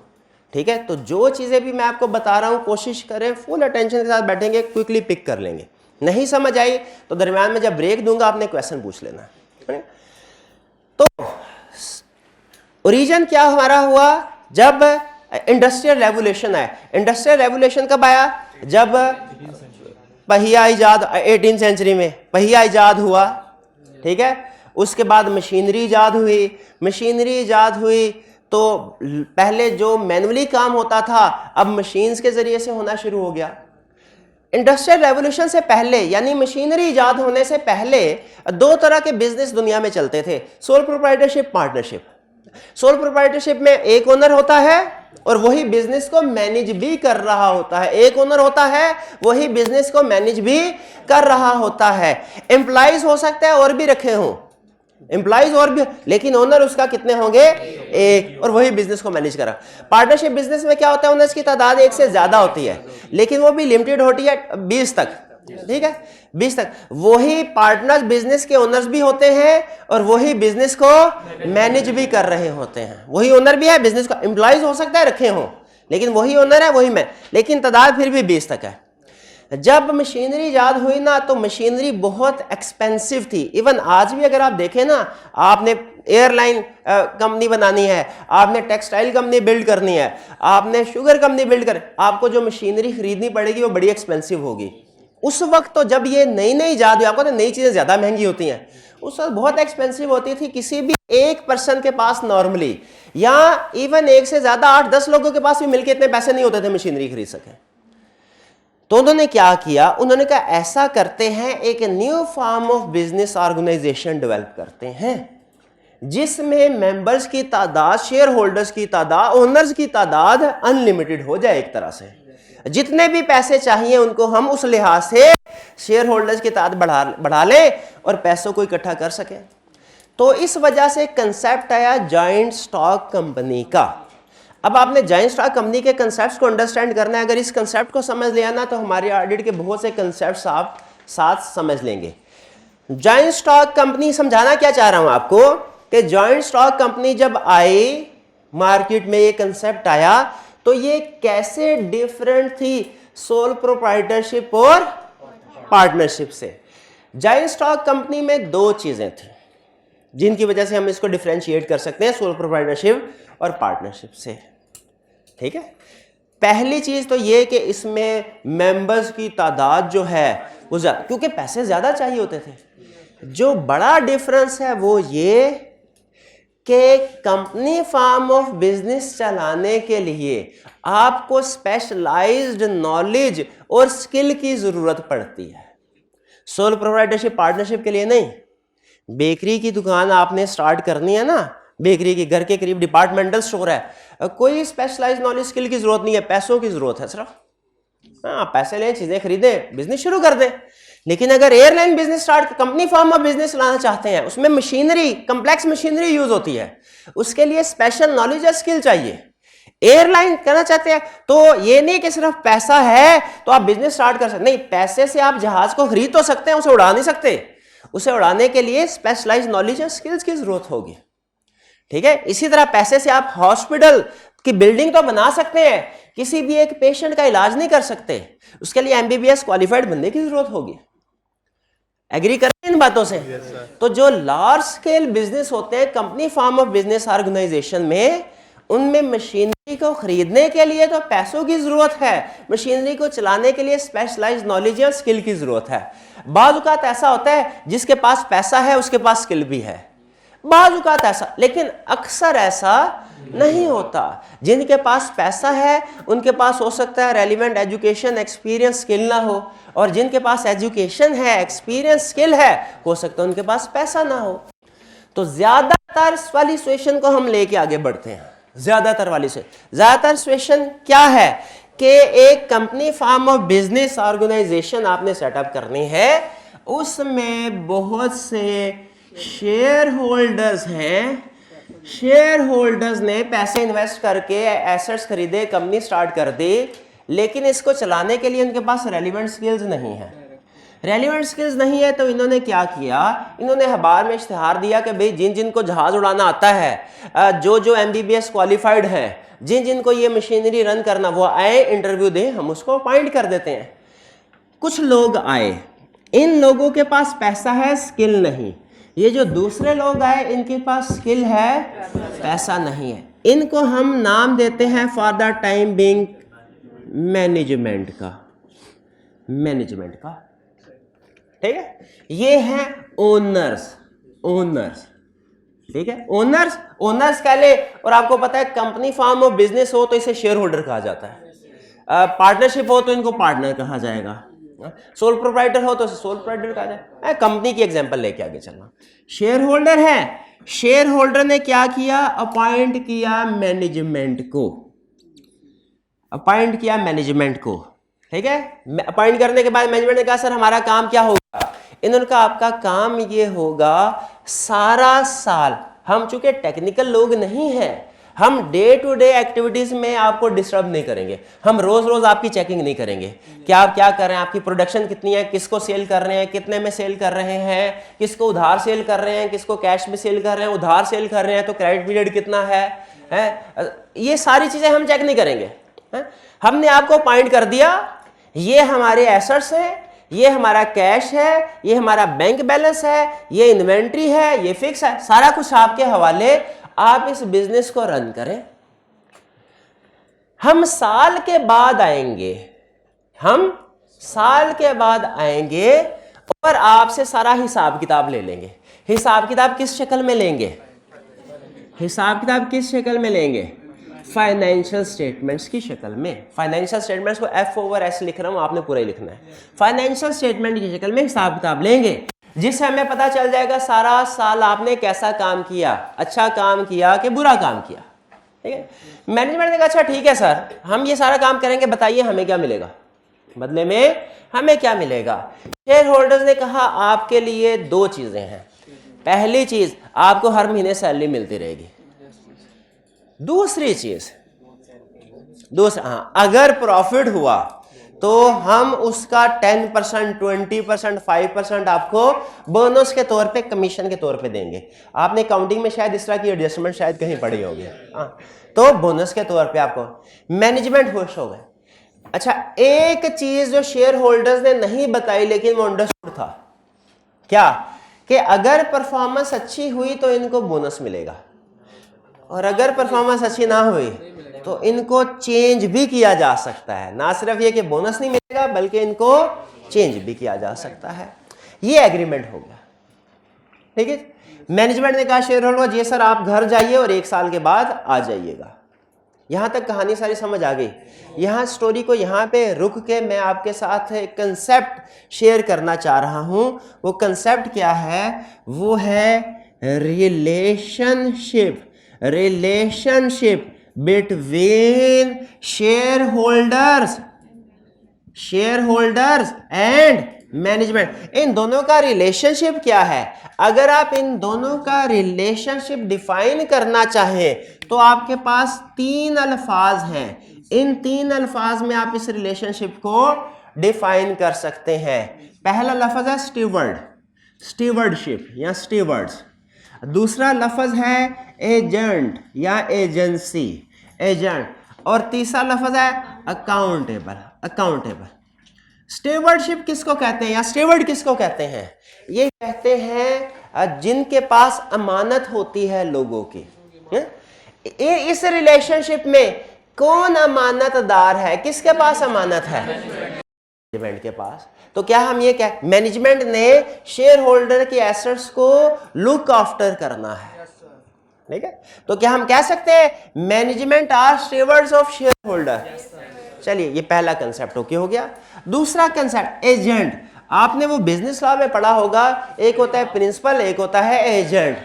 ठीक है? तो जो चीज़ें भी मैं आपको बता रहा हूँ, कोशिश करें फुल अटेंशन के साथ बैठेंगे, क्विकली पिक कर लेंगे। नहीं समझ आई तो दरम्यान में जब ब्रेक दूंगा आपने क्वेश्चन पूछ लेना, है? तो ओरिजिन क्या हमारा हुआ? जब इंडस्ट्रियल रेवोल्यूशन आया। इंडस्ट्रियल रेवोल्यूशन कब आया? जब पहिया इजाद, 18वीं सेंचुरी में पहिया इजाद हुआ, ठीक है? उसके बाद मशीनरी इजाद हुई। मशीनरी इजाद हुई तो पहले जो मैनुअली काम होता था अब मशीन्स के जरिए से होना शुरू हो गया। इंडस्ट्रियल रेवोल्यूशन से पहले, यानी मशीनरी इजाद होने से पहले, 2 तरह के बिजनेस दुनिया में चलते थे, sole proprietorship, partnership. Sole proprietorship में एक ओनर होता है और वही बिजनेस को मैनेज भी कर रहा होता है। एक ओनर होता है, वही बिजनेस को मैनेज भी कर रहा होता है। एम्प्लॉइज हो सकता है और भी रखे हों, एम्प्लॉइज और भी, लेकिन ओनर उसका कितने होंगे? एक, और वही बिजनेस को मैनेज करा। पार्टनरशिप बिजनेस में क्या होता है? ओनर्स की तादाद 1 से ज्यादा होती है, लेकिन वो भी लिमिटेड होती है 20 तक, ठीक है, 20 तक। वही पार्टनर्स बिजनेस के ओनर्स भी होते हैं और वही बिजनेस को मैनेज भी कर रहे होते हैं। वही ओनर भी है, बिजनेस को एम्प्लॉइज हो सकता है रखे हों, लेकिन वही ओनर है, वही मैं, लेकिन तादाद फिर भी 20 तक है। जब मशीनरी ईजाद हुई ना तो मशीनरी बहुत एक्सपेंसिव थी। इवन आज भी अगर आप देखें ना, आपने एयरलाइन कंपनी बनानी है, आपने टेक्सटाइल कंपनी बिल्ड करनी है, आपने शुगर कंपनी बिल्ड कर, आपको जो मशीनरी खरीदनी पड़ेगी वो बड़ी एक्सपेंसिव होगी। उस वक्त तो जब ये नई नई ईजाद हुई, आपको तो नई चीज़ें ज़्यादा महंगी होती हैं, उस वक्त बहुत एक्सपेंसिव होती थी। किसी भी एक पर्सन के पास नॉर्मली, या इवन एक से ज़्यादा 8-10 लोगों के पास भी मिलकर इतने पैसे नहीं होते थे मशीनरी खरीद सकें। तो उन्होंने क्या किया, उन्होंने कहा ऐसा करते हैं, एक new form of business organisation develop करते हैं जिसमें मेंबर्स की तादाद, शेयर होल्डर्स की तादाद, ओनर्स की तादाद अनलिमिटेड हो जाए। एक तरह से जितने भी पैसे चाहिए उनको हम उस लिहाज से शेयर होल्डर्स की तादाद बढ़ा लें और पैसों को इकट्ठा कर सकें। तो इस वजह से कंसेप्ट आया जॉइंट स्टॉक कंपनी का। अब आपने जॉइंट स्टॉक कंपनी के कंसेप्ट्स को अंडरस्टैंड करना है। अगर इस कंसेप्ट को समझ लिया ना तो हमारे ऑडिट के बहुत से कंसेप्ट्स आप साथ समझ लेंगे। जॉइंट स्टॉक कंपनी समझाना क्या चाह रहा हूं आपको कि जॉइंट स्टॉक कंपनी जब आई मार्केट में, ये कंसेप्ट आया तो ये कैसे डिफरेंट थी सोल प्रोप्राइटरशिप और पार्टनरशिप से। जॉइंट स्टॉक कंपनी में दो चीजें थी जिनकी वजह से हम इसको डिफरेंशिएट कर सकते हैं सोल प्रोप्राइटरशिप और पार्टनरशिप से। ठीक है, पहली चीज तो ये कि इसमें मेंबर्स की तादाद जो है वो ज्यादा, क्योंकि पैसे ज्यादा चाहिए होते थे। जो बड़ा डिफरेंस है वो ये कि कंपनी फॉर्म ऑफ बिजनेस चलाने के लिए आपको स्पेशलाइज्ड नॉलेज और स्किल की जरूरत पड़ती है। सोल प्रोप्राइटरशिप पार्टनरशिप के लिए नहीं। बेकरी की दुकान आपने स्टार्ट करनी है ना, बेकरी की घर के करीब डिपार्टमेंटल स्टोर है, कोई स्पेशलाइज्ड नॉलेज स्किल की जरूरत नहीं है, पैसों की जरूरत है सिर्फ। हाँ, पैसे लें, चीजें खरीदें, बिजनेस शुरू कर दें। लेकिन अगर airline business start, company form of business लाना चाहते हैं, उसमें मशीनरी, कंप्लेक्स मशीनरी यूज होती है, उसके लिए स्पेशल नॉलेज या स्किल चाहिए। एयरलाइन करना चाहते हैं तो ये नहीं कि सिर्फ पैसा है तो आप बिजनेस स्टार्ट कर सकते, नहीं, पैसे से आप जहाज को खरीद तो सकते हैं, उसे उड़ा नहीं सकते। उसे उड़ाने के लिए स्पेशलाइज्ड नॉलेज या स्किल्स की जरूरत होगी। ठीक है, इसी तरह पैसे से आप हॉस्पिटल की बिल्डिंग तो बना सकते हैं, किसी भी एक पेशेंट का इलाज नहीं कर सकते, उसके लिए एमबीबीएस क्वालिफाइड बनने की जरूरत होगी। एग्री करें इन बातों से? तो जो लार्ज स्केल बिजनेस होते हैं company form of business organisation में, उनमें मशीनरी को खरीदने के लिए तो पैसों की जरूरत है, मशीनरी को चलाने के लिए स्पेशलाइज्ड नॉलेज या स्किल की जरूरत है। बाज़ औक़ात ऐसा होता है जिसके पास पैसा है उसके पास स्किल भी है, बाज़ औक़ात ऐसा, लेकिन अक्सर ऐसा नहीं होता। जिनके पास पैसा है उनके पास हो सकता है रेलिवेंट एजुकेशन, एक्सपीरियंस, स्किल ना हो, और जिनके पास एजुकेशन है, एक्सपीरियंस, स्किल है, हो सकता है उनके पास पैसा ना हो। तो ज्यादातर वाली सिचुएशन को हम लेके आगे बढ़ते हैं। ज्यादातर वाली से ज्यादातर सिचुएशन क्या है कि एक company form of business organisation आपने सेटअप करनी है, उसमें बहुत से शेयर होल्डर्स हैं, शेयर होल्डर्स ने पैसे इन्वेस्ट करके एसेट्स खरीदे, कंपनी स्टार्ट कर दी, लेकिन इसको चलाने के लिए उनके पास रेलिवेंट स्किल्स नहीं है। रेलिवेंट स्किल्स नहीं है तो इन्होंने क्या किया, इन्होंने अखबार में इश्तिहार दिया कि भाई जिन जिनको जहाज उड़ाना आता है, जो जो एमबीबीएस क्वालिफाइड हैं, जिन जिनको ये मशीनरी रन करना, वो आए, इंटरव्यू दें, हम उसको अपॉइंट कर देते हैं। कुछ लोग आए, इन लोगों के पास पैसा है, स्किल नहीं। ये जो दूसरे लोग आए इनके पास स्किल है, पैसा नहीं है। इनको हम नाम देते हैं for the time being management का, मैनेजमेंट का। ठीक है, ये हैं ओनर्स, ओनर्स। ठीक है, ओनर्स, ओनर्स कह ले। और आपको पता है कंपनी फॉर्म ऑफ बिजनेस हो तो इसे शेयर होल्डर कहा जाता है, पार्टनरशिप हो तो इनको पार्टनर कहा जाएगा, सोल प्रोप्राइटर हो तो सोल प्रोप्राइटर कहा जाए। कंपनी की एग्जांपल लेके आगे चलना। शेयर होल्डर है, शेयर होल्डर ने क्या किया, अपॉइंट किया मैनेजमेंट को, अपॉइंट किया मैनेजमेंट को। ठीक है, अपॉइंट करने के बाद मैनेजमेंट ने कहा सर हमारा काम क्या होगा, इन्होंने कहा आपका काम ये होगा सारा साल, हम चूंकि टेक्निकल लोग नहीं हैं, हम डे टू डे एक्टिविटीज में आपको डिस्टर्ब नहीं करेंगे, हम रोज रोज आपकी चेकिंग नहीं करेंगे कि आप क्या कर रहे हैं, आपकी प्रोडक्शन कितनी है, किसको सेल कर रहे हैं, कितने में सेल कर रहे हैं, किसको उधार सेल कर रहे हैं, किसको कैश में सेल कर रहे हैं, उधार सेल कर रहे हैं तो क्रेडिट पीरियड कितना है, ये सारी चीजें हम चेक नहीं करेंगे। हमने आपको पॉइंट कर दिया ये हमारे एसेट्स है, ये हमारा कैश है, ये हमारा बैंक बैलेंस है, ये इन्वेंट्री है, ये फिक्स है, सारा कुछ आपके हवाले, आप इस बिजनेस को रन करें। हम साल के बाद आएंगे, हम साल के बाद आएंगे और आपसे सारा हिसाब किताब ले लेंगे। हिसाब किताब किस शक्ल में लेंगे, हिसाब किताब किस शक्ल में लेंगे, फाइनेंशियल स्टेटमेंट्स की शक्ल में। फाइनेंशियल स्टेटमेंट्स को F/S लिख रहा हूं, आपने पूरा ही लिखना है। फाइनेंशियल स्टेटमेंट की शक्ल में हिसाब किताब लेंगे, जिससे हमें पता चल जाएगा सारा साल आपने कैसा काम किया, अच्छा काम किया कि बुरा काम किया। ठीक है, मैनेजमेंट ने कहा अच्छा ठीक है सर, हम ये सारा काम करेंगे, बताइए हमें क्या मिलेगा, बदले में हमें क्या मिलेगा। शेयर होल्डर्स ने कहा आपके लिए दो चीजें हैं। पहली चीज, आपको हर महीने सैलरी मिलती रहेगी। दूसरी चीज, अगर प्रॉफिट हुआ तो हम उसका 10%, 20%, 5% आपको बोनस के तौर पे, कमीशन के तौर पे देंगे। आपने काउंटिंग में शायद इस तरह की एडजस्टमेंट शायद कहीं पड़ी होगी। तो बोनस के तौर पे आपको, मैनेजमेंट खुश हो गए। अच्छा, एक चीज जो शेयर होल्डर्स ने नहीं बताई लेकिन वो अंडरस्टूड था, क्या, कि अगर परफॉर्मेंस अच्छी हुई तो इनको बोनस मिलेगा, और अगर परफॉर्मेंस अच्छी ना हुई तो इनको चेंज भी किया जा सकता है। ना सिर्फ ये कि बोनस नहीं मिलेगा बल्कि इनको चेंज भी किया जा सकता है। ये एग्रीमेंट हो गया। ठीक है, मैनेजमेंट ने कहा शेयर होल्डर जी सर आप घर जाइए और 1 साल के बाद आ जाइएगा। यहां तक कहानी सारी समझ आ गई। यहां स्टोरी को यहां पे रुक के मैं आपके साथ एक कंसेप्ट शेयर करना चाह रहा हूं। वो कंसेप्ट क्या है, वो है relationship between shareholders and management. इन दोनों का रिलेशनशिप क्या है? अगर आप इन दोनों का रिलेशनशिप डिफाइन करना चाहें तो आपके पास 3 अल्फाज हैं। इन 3 अल्फाज में आप इस रिलेशनशिप को डिफाइन कर सकते हैं। पहला लफ्ज है स्टीवर्डशिप या स्टीवर्ड्स। दूसरा लफ्ज है एजेंट या एजेंसी, एजेंट। और तीसरा लफ्ज है अकाउंटेबल। स्टीवर्डशिप किसको कहते हैं या स्टीवर्ड किसको कहते हैं? ये कहते हैं जिनके पास अमानत होती है लोगों की। इस रिलेशनशिप में कौन अमानतदार है? किसके पास अमानत है? मैनेजमेंट के पास। तो क्या हम ये कह, मैनेजमेंट ने शेयर होल्डर के एसेट्स को लुक आफ्टर करना है। ठीक है, तो क्या हम कह सकते हैं management are stewards of share holder? चलिए, ये पहला कंसेप्ट ओके हो गया। दूसरा कंसेप्ट एजेंट। आपने वो बिजनेस लॉ में पढ़ा होगा, एक होता है प्रिंसिपल, एक होता है एजेंट।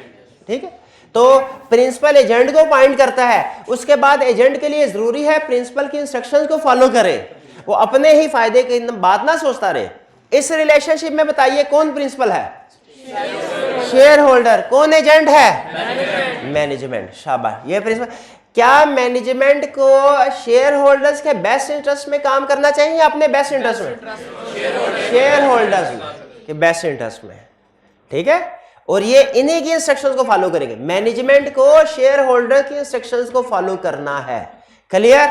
ठीक है, तो प्रिंसिपल एजेंट को अपॉइंट करता है, उसके बाद एजेंट के लिए जरूरी है प्रिंसिपल की इंस्ट्रक्शंस को फॉलो करे, वो अपने ही फायदे की बात ना सोचता रहे। इस रिलेशनशिप में बताइए कौन प्रिंसिपल है? Share holder. कौन एजेंट है? मैनेजमेंट। शाबाश, ये प्रिंसिपल। क्या मैनेजमेंट को शेयर होल्डर्स के बेस्ट इंटरेस्ट में काम करना चाहिए या अपने बेस्ट इंटरेस्ट में? शेयर होल्डर्स के बेस्ट इंटरेस्ट में। ठीक है, और ये इन्हीं की इंस्ट्रक्शंस को फॉलो करेंगे। मैनेजमेंट को शेयर होल्डर की इंस्ट्रक्शंस को फॉलो करना है। क्लियर?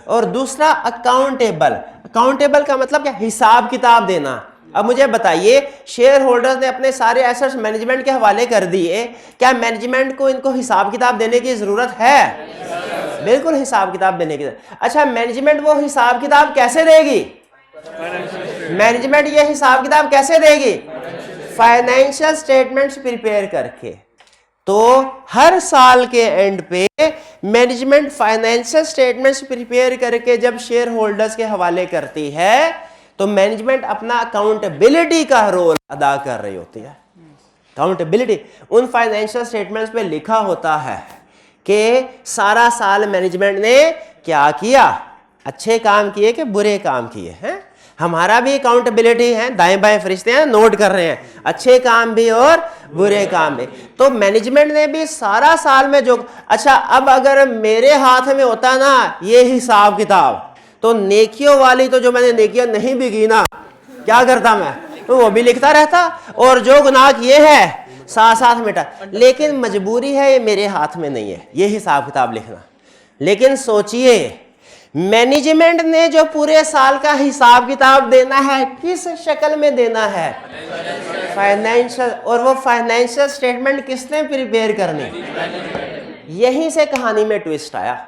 और दूसरा अकाउंटेबल। अकाउंटेबल का मतलब क्या? हिसाब किताब देना। अब मुझे बताइए, शेयर होल्डर्स ने अपने सारे एसेट्स मैनेजमेंट के हवाले कर दिए, क्या मैनेजमेंट को इनको हिसाब किताब देने की जरूरत है? बिल्कुल हिसाब किताब देने की। अच्छा, मैनेजमेंट वो हिसाब किताब कैसे देगी? मैनेजमेंट ये हिसाब किताब कैसे देगी? फाइनेंशियल स्टेटमेंट्स प्रिपेयर करके। तो हर साल के एंड पे मैनेजमेंट फाइनेंशियल स्टेटमेंट्स प्रिपेयर करके जब शेयर होल्डर्स के हवाले करती है तो मैनेजमेंट अपना अकाउंटेबिलिटी का रोल अदा कर रही होती है। अकाउंटेबिलिटी, उन फाइनेंशियल स्टेटमेंट्स पे लिखा होता है कि सारा साल मैनेजमेंट ने क्या किया, अच्छे काम किए कि बुरे काम किए हैं। हमारा भी अकाउंटेबिलिटी है, दाएं बाएं फरिश्ते हैं नोट कर रहे हैं, अच्छे काम भी और बुरे काम भी। तो मैनेजमेंट ने भी सारा साल में जो, अच्छा अब अगर मेरे हाथ में होता ना ये हिसाब किताब, तो नेकियों वाली तो जो मैंने नेकियां नहीं भी की ना, क्या करता मैं, तो वो भी लिखता रहता, और जो गुनाह किए हैं साथ साथ मिटा। लेकिन मजबूरी है, ये मेरे हाथ में नहीं है ये हिसाब किताब लिखना। लेकिन सोचिए मैनेजमेंट ने जो पूरे साल का हिसाब किताब देना है किस शक्ल में देना है, फाइनेंशियल, और वो फाइनेंशियल स्टेटमेंट किसने प्रिपेयर करनी। यहीं से कहानी में ट्विस्ट आया।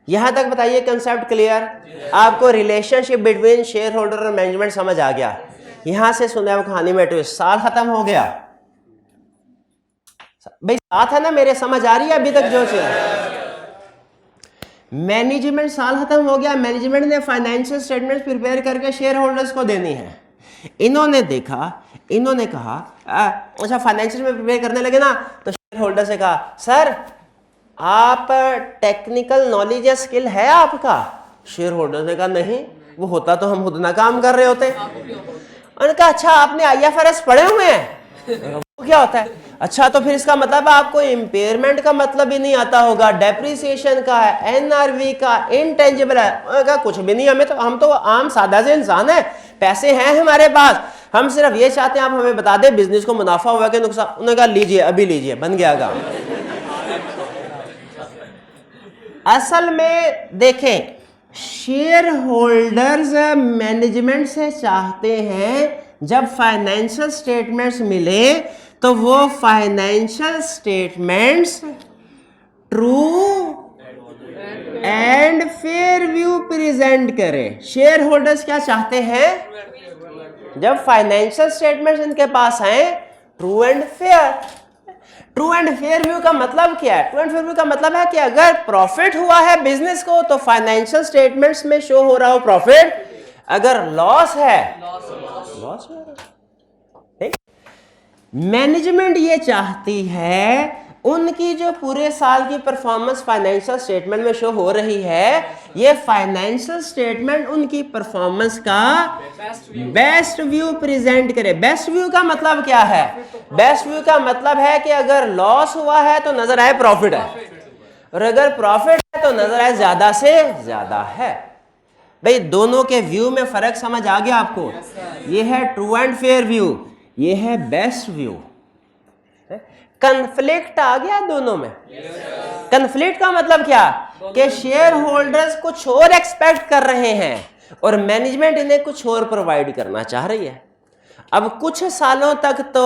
यहां तक बताइए कंसेप्ट क्लियर, आपको रिलेशनशिप बिटवीन शेयर होल्डर और मैनेजमेंट समझ आ गया। यहां से सुने कहानी में ट्विस्ट, साल खत्म हो गया भाई, साथ है ना मेरे, समझ आ रही है अभी तक जो चीज। मैनेजमेंट साल खत्म हो गया, मैनेजमेंट ने फाइनेंशियल स्टेटमेंट्स प्रिपेयर करके शेयर होल्डर्स को देनी है। इन्होंने देखा, इन्होंने कहा अच्छा फाइनेंशियल में प्रिपेयर करने लगे ना, तो शेयर होल्डर से कहा सर आप टेक्निकल नॉलेज या स्किल है आपका। शेयर होल्डर ने कहा नहीं, वो होता तो हम खुद ना काम कर रहे होते। उन्होंने कहा अच्छा आपने IFRS पढ़े हुए हैं, वो क्या होता है। अच्छा तो फिर इसका मतलब आपको इम्पेयरमेंट का मतलब ही नहीं आता होगा, डेप्रिसिएशन का है, NRV का, इंटेंजिबल है। कहा कुछ भी नहीं, हमें तो, हम तो आम सादा से इंसान है, पैसे हैं हमारे पास, हम सिर्फ ये चाहते हैं आप हमें बता दें बिजनेस को मुनाफा हुआ कि नुकसान। उन्होंने कहा लीजिए अभी लीजिए, बन गया काम। असल में देखें शेयर होल्डर्स मैनेजमेंट से चाहते हैं जब फाइनेंशियल स्टेटमेंट्स मिले तो वो financial statements true and fair view present करें। शेयर होल्डर्स क्या चाहते हैं, जब फाइनेंशियल स्टेटमेंट्स इनके पास आए true and fair. True and fair view का मतलब क्या है, ट्रू एंड फेयर व्यू का मतलब है कि अगर प्रॉफिट हुआ है बिजनेस को तो फाइनेंशियल स्टेटमेंट्स में शो हो रहा हो प्रॉफिट, अगर लॉस है लॉस हो रहा है। मैनेजमेंट ये चाहती है उनकी जो पूरे साल की परफॉर्मेंस फाइनेंशियल स्टेटमेंट में शो हो रही है, ये फाइनेंशियल स्टेटमेंट उनकी परफॉर्मेंस का बेस्ट व्यू प्रेजेंट करे। बेस्ट व्यू का मतलब क्या है, बेस्ट व्यू का मतलब है कि अगर लॉस हुआ है तो नजर आए प्रॉफिट है, और अगर प्रॉफिट है तो नजर आए ज्यादा से ज्यादा है। भाई दोनों के व्यू में फर्क समझ आ गया आपको। ये है ट्रू एंड फेयर व्यू, ये है बेस्ट व्यू। कन्फ्लिक्ट आ गया दोनों में। कन्फ्लिक्ट का मतलब क्या कि शेयर होल्डर्स कुछ और एक्सपेक्ट कर रहे हैं और मैनेजमेंट इन्हें कुछ और प्रोवाइड करना चाह रही है। अब कुछ सालों तक तो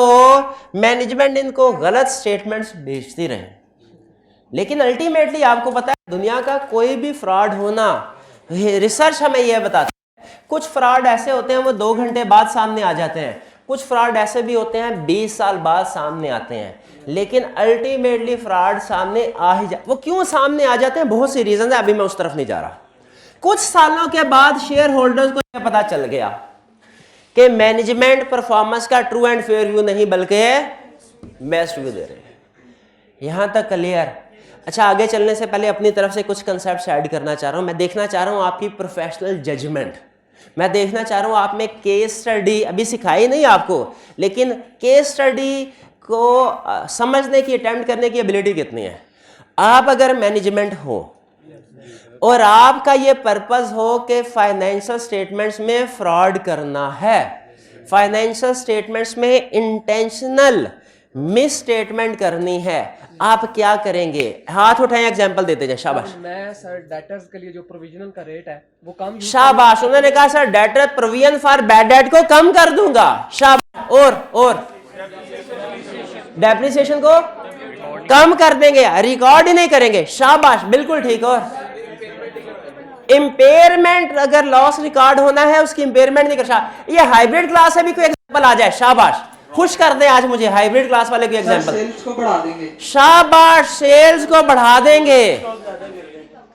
मैनेजमेंट इनको गलत स्टेटमेंट्स भेजती रहे, लेकिन अल्टीमेटली आपको पता है दुनिया का कोई भी फ्रॉड होना, रिसर्च हमें यह बताता है, कुछ फ्रॉड ऐसे होते हैं वो 2 घंटे बाद सामने आ जाते हैं, कुछ फ्रॉड ऐसे भी होते हैं 20 साल बाद सामने आते हैं, लेकिन अल्टीमेटली फ्रॉड सामने आ ही वो क्यों सामने आ जाते हैं, बहुत सी रीजन है, अभी मैं उस तरफ नहीं जा रहा। कुछ सालों के बाद शेयर होल्डर्स को यह पता चल गया कि मैनेजमेंट परफॉर्मेंस का ट्रू एंड फेयर व्यू नहीं बल्कि बेस्ट व्यू दे रहे हैं। यहां तक क्लियर। अच्छा आगे चलने से पहले अपनी तरफ से कुछ कंसेप्ट ऐड करना चाह रहा हूं। मैं देखना चाह रहा हूं आपकी प्रोफेशनल जजमेंट, मैं देखना चाह रहा हूं आप में केस स्टडी, अभी सिखाई नहीं आपको, लेकिन केस स्टडी को समझने की, अटेम्प्ट करने की एबिलिटी कितनी है। आप अगर मैनेजमेंट हो और आपका ये पर्पस हो कि फाइनेंशियल स्टेटमेंट्स में फ्रॉड करना है, फाइनेंशियल स्टेटमेंट्स में इंटेंशनल मिस स्टेटमेंट करनी है, आप क्या करेंगे? हाथ उठाएं, एग्जांपल देते जाए। शाबाश। मैं सर डेटर्स के लिए जो प्रोविजनल का रेट है वो कम। शाबाश। उन्होंने कहा sir debtor provision for bad debt को कम कर दूंगा। शाबाश। और डेप्रिसिएशन को कम कर देंगे, रिकॉर्ड ही नहीं करेंगे। शाबाश, बिल्कुल ठीक। और इंपेयरमेंट, अगर लॉस रिकॉर्ड होना है उसकी इंपेयरमेंट नहीं कर। ये हाइब्रिड क्लास है भी कोई एग्जांपल आ जाए। शाबाश, खुश कर दें आज मुझे हाइब्रिड क्लास वाले की एग्जांपल। सेल्स को बढ़ा देंगे। शाबाश, सेल्स को बढ़ा देंगे,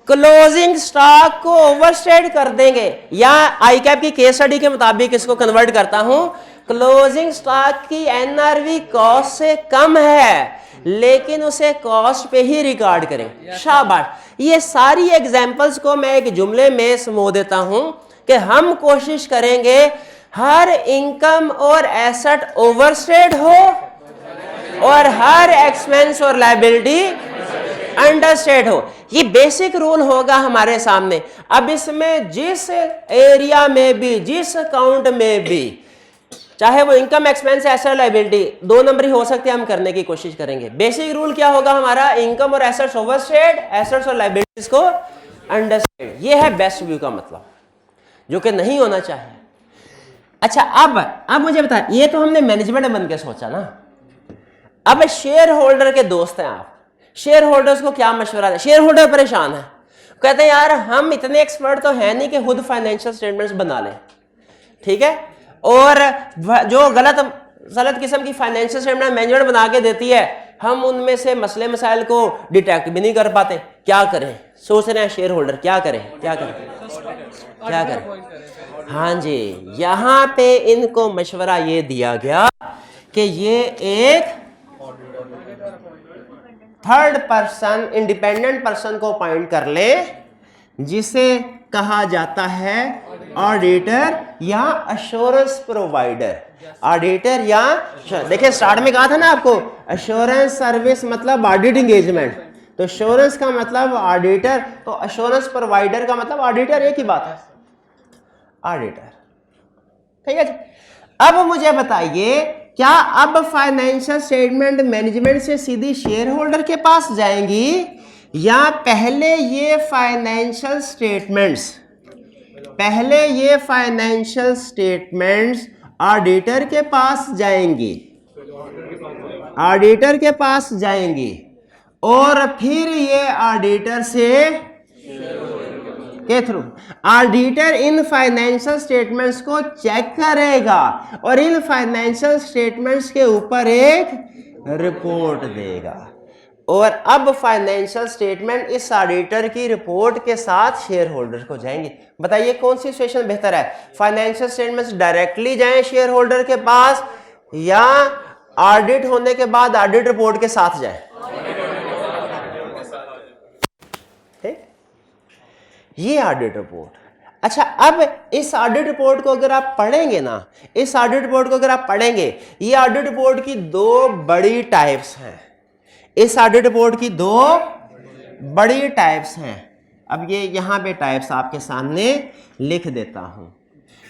क्लोजिंग स्टॉक को ओवरस्टेट कर देंगे, या आईकैप की केस स्टडी के मुताबिक इसको कन्वर्ट करता हूं, क्लोजिंग स्टॉक की एनआरवी कॉस्ट से कम है लेकिन उसे कॉस्ट पे ही रिकॉर्ड करें। शाबाश। ये सारी एग्जांपल्स को मैं एक जुमले में समो देता हूं कि हम कोशिश करेंगे हर इनकम और एसेट ओवरस्टेट हो और हर एक्सपेंस और लायबिलिटी अंडरस्टेट हो। ये बेसिक रूल होगा हमारे सामने। अब इसमें जिस एरिया में भी, जिस अकाउंट में भी, चाहे वो income, expense, asset, liability, 2 number ही हो सकते हैं, हम करने की कोशिश करेंगे। बेसिक रूल क्या होगा हमारा? इनकम और एसेट्स ओवरस्टेट, एसेट्स और लायबिलिटीज को अंडरस्टेट। ये है बेस्ट व्यू का मतलब, जो कि नहीं होना चाहिए। अच्छा, अब मुझे बता, ये तो हमने मैनेजमेंट बन के सोचा ना। अब शेयर होल्डर के दोस्त हैं आप, शेयर होल्डर्स को क्या मशवरा है? शेयर होल्डर परेशान है, कहते हैं यार हम इतने एक्सपर्ट तो है नहीं कि खुद फाइनेंशियल स्टेटमेंट्स बना लें, ठीक है, और जो गलत किस्म की फाइनेंशियल स्टेटमेंट मैनेजमेंट बना के देती है, हम उनमें से मसले मसाइल को डिटेक्ट भी नहीं कर पाते। क्या करें? सोच रहे हैं शेयर होल्डर क्या करें, क्या करें, क्या करें? हाँ जी, यहां पे इनको मशवरा ये दिया गया कि ये एक थर्ड पर्सन, इंडिपेंडेंट पर्सन को अपॉइंट कर ले, जिसे कहा जाता है ऑडिटर या अश्योरेंस प्रोवाइडर। ऑडिटर या, देखिए स्टार्ट में कहा था ना आपको, अश्योरेंस सर्विस मतलब ऑडिट एंगेजमेंट, तो अश्योरेंस का मतलब ऑडिटर, तो अश्योरेंस प्रोवाइडर का मतलब ऑडिटर, एक ही बात है, ऑडिटर। ठीक है जी। अब मुझे बताइए, क्या अब फाइनेंशियल स्टेटमेंट मैनेजमेंट से सीधी शेयर होल्डर के पास जाएंगी, या पहले ये फाइनेंशियल स्टेटमेंट्स ऑडिटर के पास जाएंगी, ऑडिटर के पास जाएंगी, और फिर ये ऑडिटर से के through auditor in financial statements को चेक करेगा और इन फाइनेंशियल स्टेटमेंट्स के ऊपर एक रिपोर्ट देगा। और अब फाइनेंशियल स्टेटमेंट इस ऑडिटर की रिपोर्ट के साथ शेयर होल्डर को जाएंगे। बताइए कौन सी सिचुएशन बेहतर है? फाइनेंशियल स्टेटमेंट्स डायरेक्टली जाएं शेयर होल्डर के पास, या ऑडिट होने के बाद ऑडिट रिपोर्ट के साथ जाएं? ये ऑडिट रिपोर्ट। अच्छा, अब इस ऑडिट रिपोर्ट को अगर आप पढ़ेंगे ना, इस ऑडिट रिपोर्ट को अगर आप पढ़ेंगे, ये ऑडिट रिपोर्ट की 2 बड़ी टाइप्स हैं। इस ऑडिट रिपोर्ट की 2 बड़ी टाइप्स हैं। अब ये यहां पे टाइप्स आपके सामने लिख देता हूं।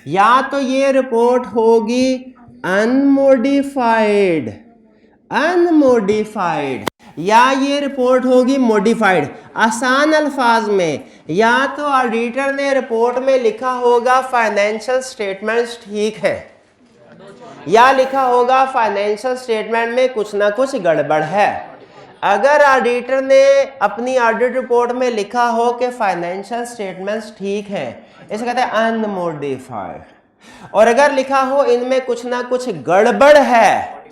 या तो ये रिपोर्ट होगी अनमोडिफाइड, या ये रिपोर्ट होगी मॉडिफाइड। आसान अल्फाज में, या तो ऑडिटर ने रिपोर्ट में लिखा होगा फाइनेंशियल स्टेटमेंट्स ठीक है, या लिखा होगा फाइनेंशियल स्टेटमेंट में कुछ ना कुछ गड़बड़ है। अगर ऑडिटर ने अपनी ऑडिट रिपोर्ट में लिखा हो कि फाइनेंशियल स्टेटमेंट्स ठीक है, इसे कहते हैं अनमोडिफाइड, और अगर लिखा हो इनमें कुछ ना कुछ गड़बड़ है,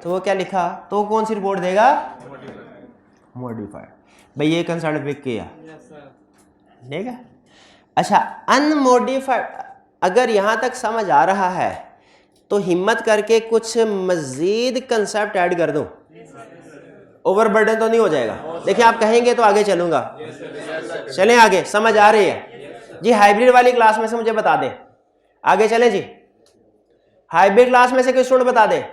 तो वो क्या लिखा? तो कौन सी रिपोर्ट देगा? मॉडिफाइड। भाई ये कंसेप्ट पिक किया, ठीक है। अच्छा, अनमोडिफाइड, अगर यहां तक समझ आ रहा है तो हिम्मत करके कुछ मजीद कंसेप्ट ऐड कर दो, ओवरबर्डन तो नहीं हो जाएगा। देखिए आप कहेंगे तो आगे चलूंगा, चलें आगे, समझ आ रही है जी? हाइब्रिड वाली क्लास में से मुझे बता दें, आगे चलें जी। हाइब्रिड क्लास में से कोई स्टूडेंट बता दे।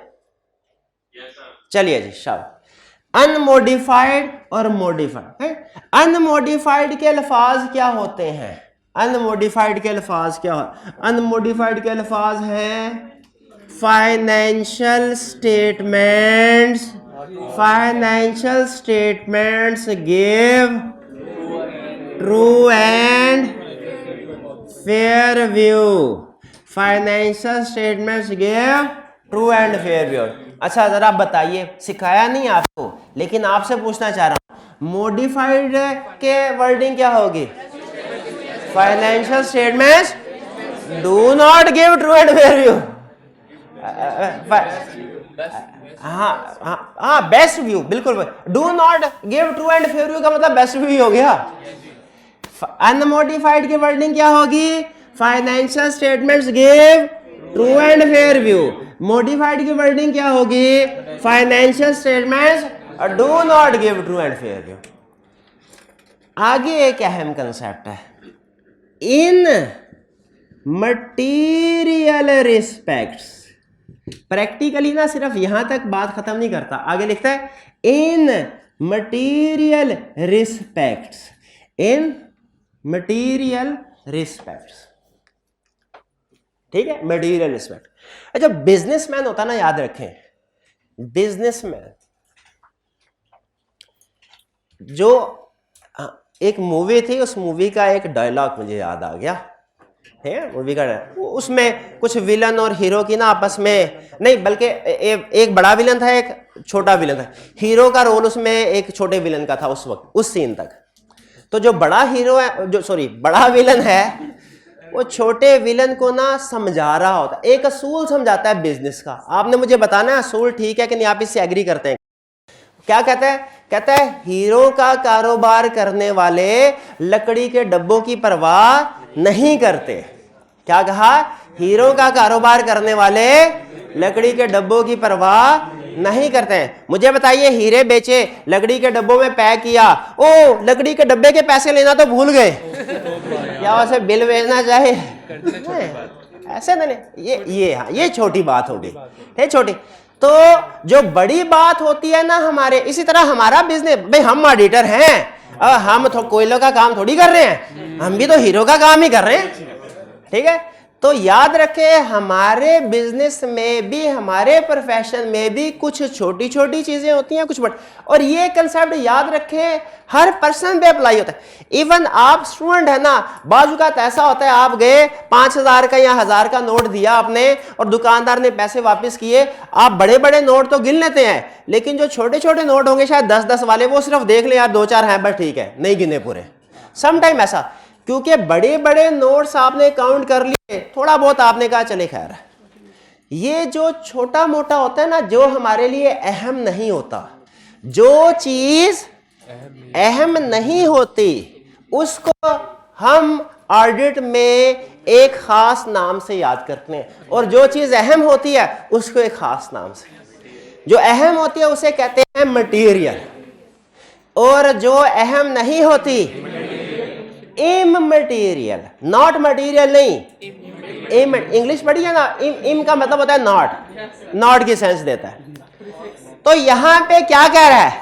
चलिए जी, शाबाश। अनमोडिफाइड और मॉडिफाइड है। अनमोडिफाइड के अल्फाज क्या होते हैं? अनमोडिफाइड के अल्फाज क्या हो? अनमोडिफाइड के अल्फाज हैं financial statements give true and fair view. Financial statements give true and fair view. अच्छा जरा आप बताइए, सिखाया नहीं आपको लेकिन आपसे पूछना चाह रहा हूं, मॉडिफाइड के वर्डिंग क्या होगी? Financial statements do not give true and fair view. हाँ बेस्ट व्यू, बिल्कुल। Do not give true and fair view का मतलब बेस्ट व्यू हो गया। अनमोडिफाइड की वर्डिंग क्या होगी? Financial statements give true and fair view. Modified की वर्डिंग क्या होगी? Financial statements do not give true and fair view. आगे एक अहम कंसेप्ट है, इन मटीरियल रिस्पेक्ट्स। प्रैक्टिकली ना सिर्फ यहां तक बात खत्म नहीं करता, आगे लिखता है इन मटीरियल रिस्पेक्ट्स, इन मटीरियल रिस्पेक्ट्स। ठीक है, मटीरियल रिस्पेक्ट। अच्छा, बिजनेसमैन होता ना, याद रखें, बिजनेसमैन जो एक मूवी थी, उस मूवी का एक डायलॉग मुझे याद आ गया है, मूवी का उसमें कुछ विलन और हीरो की ना आपस में नहीं, बल्कि एक बड़ा विलन था, एक छोटा विलन था। हीरो का रोल उसमें एक छोटे विलन का था उस वक्त, उस सीन तक। तो जो बड़ा हीरो है, जो सॉरी बड़ा विलन है, वो छोटे विलन को ना समझा रहा होता है, एक असूल समझाता है बिजनेस का। आपने मुझे बताना है असूल ठीक है कि नहीं, आप इससे एग्री करते हैं? क्या कहता है? कहता है हीरो का कारोबार करने वाले लकड़ी के डब्बों की परवाह नहीं करते। क्या कहा? हीरो का कारोबार करने वाले लकड़ी के डब्बों की परवाह नहीं करते हैं। मुझे बताइए, हीरे बेचे, लकड़ी के डब्बों में पैक किया, ओ लकड़ी के डब्बे के पैसे लेना तो भूल गए, क्या वैसे बिल भेजना चाहे? ऐसे नहीं, ये छोटी बात होगी, ये छोटी। तो जो बड़ी बात होती है ना हमारे, इसी तरह हमारा बिजनेस, भाई हम ऑडिटर हैं, हम तो कोयलों का काम थोड़ी कर रहे हैं, हम भी तो हीरो का काम ही कर रहे हैं। ठीक है, तो याद रखें हमारे बिजनेस में भी, हमारे प्रोफेशन में भी कुछ छोटी छोटी चीजें होती हैं, कुछ बड़ी। और ये कंसेप्ट याद रखें हर पर्सन पे अप्लाई होता है। इवन आप स्टूडेंट है ना, बाजू का ऐसा होता है, आप गए 5,000 का या 1,000 का नोट दिया आपने और दुकानदार ने पैसे वापस किए। आप बड़े बड़े नोट तो गिन लेते हैं, लेकिन जो छोटे छोटे नोट होंगे शायद 10-10 वाले, वो सिर्फ देख ले यार 2-4 हैं बस, ठीक है, नहीं गिने पूरे। सम टाइम ऐसा, क्योंकि बड़े बड़े नोट्स आपने काउंट कर लिए, थोड़ा बहुत आपने कहा चले खैर। ये जो छोटा मोटा होता है ना, जो हमारे लिए अहम नहीं होता, जो चीज अहम नहीं होती, उसको हम ऑडिट में एक खास नाम से याद करते हैं, और जो चीज अहम होती है उसको एक खास नाम से। जो अहम होती है उसे कहते हैं मटीरियल, और जो अहम नहीं होती इममटीरियल। नॉट मटीरियल नहीं, इम, इंग्लिश पढ़ी है ना, इम का मतलब होता है नॉट, नॉट की सेंस देता है। तो यहां पे क्या कह रहा है?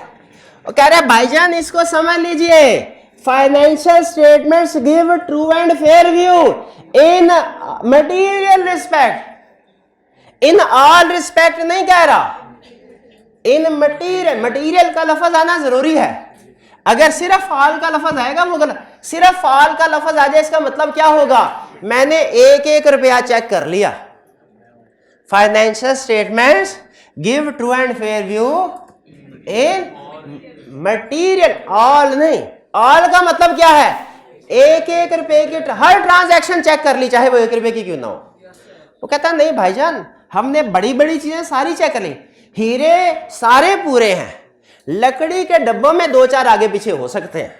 वो कह रहा है भाईजान इसको समझ लीजिए, financial statements give true and fair view in material respect. In all respect नहीं कह रहा, इन मटीरियल। मटीरियल का लफ्ज आना जरूरी है। अगर सिर्फ ऑल का लफ्ज आएगा वो गलत। सिर्फ ऑल का लफ्ज आ जाए, इसका मतलब क्या होगा? मैंने 1-1 रुपया चेक कर लिया। Financial statements give true and fair view in material, all नहीं। ऑल का मतलब क्या है? 1-1 रुपए की हर ट्रांजैक्शन चेक कर ली, चाहे वो 1 रुपए की क्यों ना हो। वो कहता नहीं भाईजान, हमने बड़ी बड़ी चीजें सारी चेक कर ली, हीरे सारे पूरे हैं, लकड़ी के डब्बों में 2-4 आगे पीछे हो सकते हैं,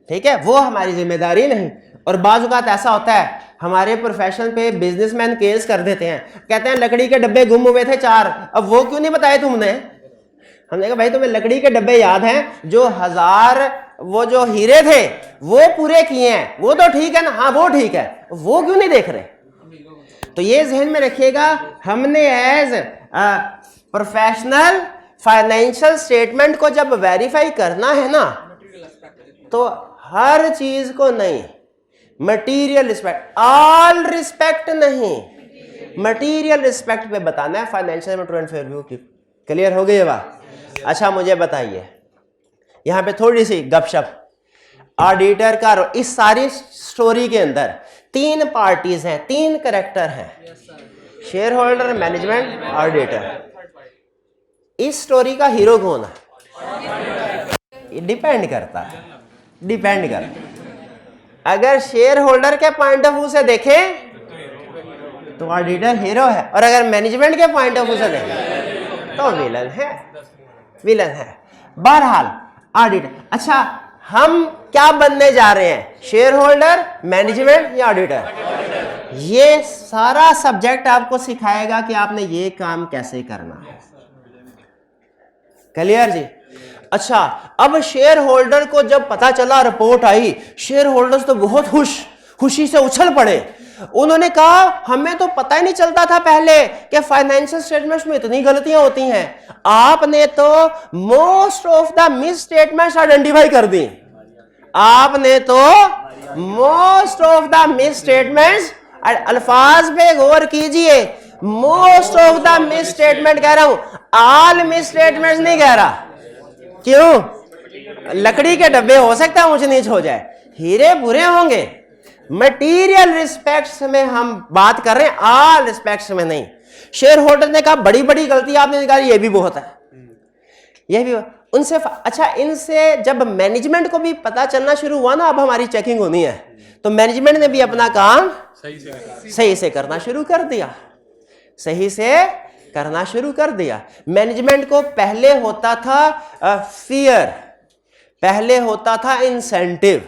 ठीक है, वो हमारी जिम्मेदारी नहीं। और बाज़ औक़ात ऐसा होता है हमारे प्रोफेशन पे बिजनेसमैन केस कर देते हैं, कहते हैं लकड़ी के डब्बे गुम हुए थे 4, अब वो क्यों नहीं बताए तुमने? हमने कहा भाई तुम्हें लकड़ी के डब्बे याद हैं, जो 1000 वो जो हीरे थे वो पूरे किए हैं, वो तो ठीक है ना, हाँ वो ठीक है, वो क्यों नहीं देख रहे? तो ये जहन में रखिएगा, हमने एज प्रोफेशनल फाइनेंशियल स्टेटमेंट को जब वेरीफाई करना है ना, तो हर चीज को नहीं, मटीरियल रिस्पेक्ट, ऑल रिस्पेक्ट नहीं, मटीरियल रिस्पेक्ट पे बताना है financial true and fair view की। क्लियर हो गई ये बात? अच्छा मुझे बताइए, यहां पे थोड़ी सी गपशप। ऑडिटर का इस सारी स्टोरी के अंदर 3 पार्टीज हैं, 3 कैरेक्टर हैं, शेयर होल्डर, मैनेजमेंट, ऑडिटर। इस स्टोरी का हीरो कौन है? डिपेंड करता है, डिपेंड करता है। अगर शेयर होल्डर के पॉइंट ऑफ व्यू से देखें तो ऑडिटर हीरो है, और अगर मैनेजमेंट के पॉइंट ऑफ व्यू से देखें तो विलन है, विलन है। बहरहाल ऑडिटर। अच्छा हम क्या बनने जा रहे हैं, शेयर होल्डर, मैनेजमेंट या ऑडिटर? ये सारा सब्जेक्ट आपको सिखाएगा कि आपने ये काम कैसे करना है। क्लियर जी? अच्छा अब शेयर होल्डर को जब पता चला, रिपोर्ट आई, शेयर होल्डर्स तो बहुत खुशी से उछल पड़े, उन्होंने कहा हमें तो पता ही नहीं चलता था पहले कि फाइनेंशियल स्टेटमेंट्स में इतनी गलतियां होती हैं। आपने तो most of the miss statements identify कर दी। आपने तो most of the miss statements, अल्फाज पे गौर कीजिए, most of the miss statement कह रहा हूं, ऑल मिस स्टेटमेंट्स नहीं कह रहा। क्यों? लकड़ी के डब्बे हो सकता है ऊंच नीच हो जाए, हीरे बुरे होंगे। मटीरियल रिस्पेक्ट्स में हम बात कर रहे हैं, ऑल रिस्पेक्ट्स में नहीं। शेयर होल्डर ने कहा बड़ी बड़ी गलती आपने निकाली, ये भी बहुत है, ये भी उनसे। अच्छा, इनसे जब मैनेजमेंट को भी पता चलना शुरू हुआ ना अब हमारी चेकिंग होनी है, तो मैनेजमेंट ने भी अपना काम सही से करना शुरू कर दिया, सही से करना शुरू कर दिया। मैनेजमेंट को पहले होता था फियर, पहले होता था इंसेंटिव,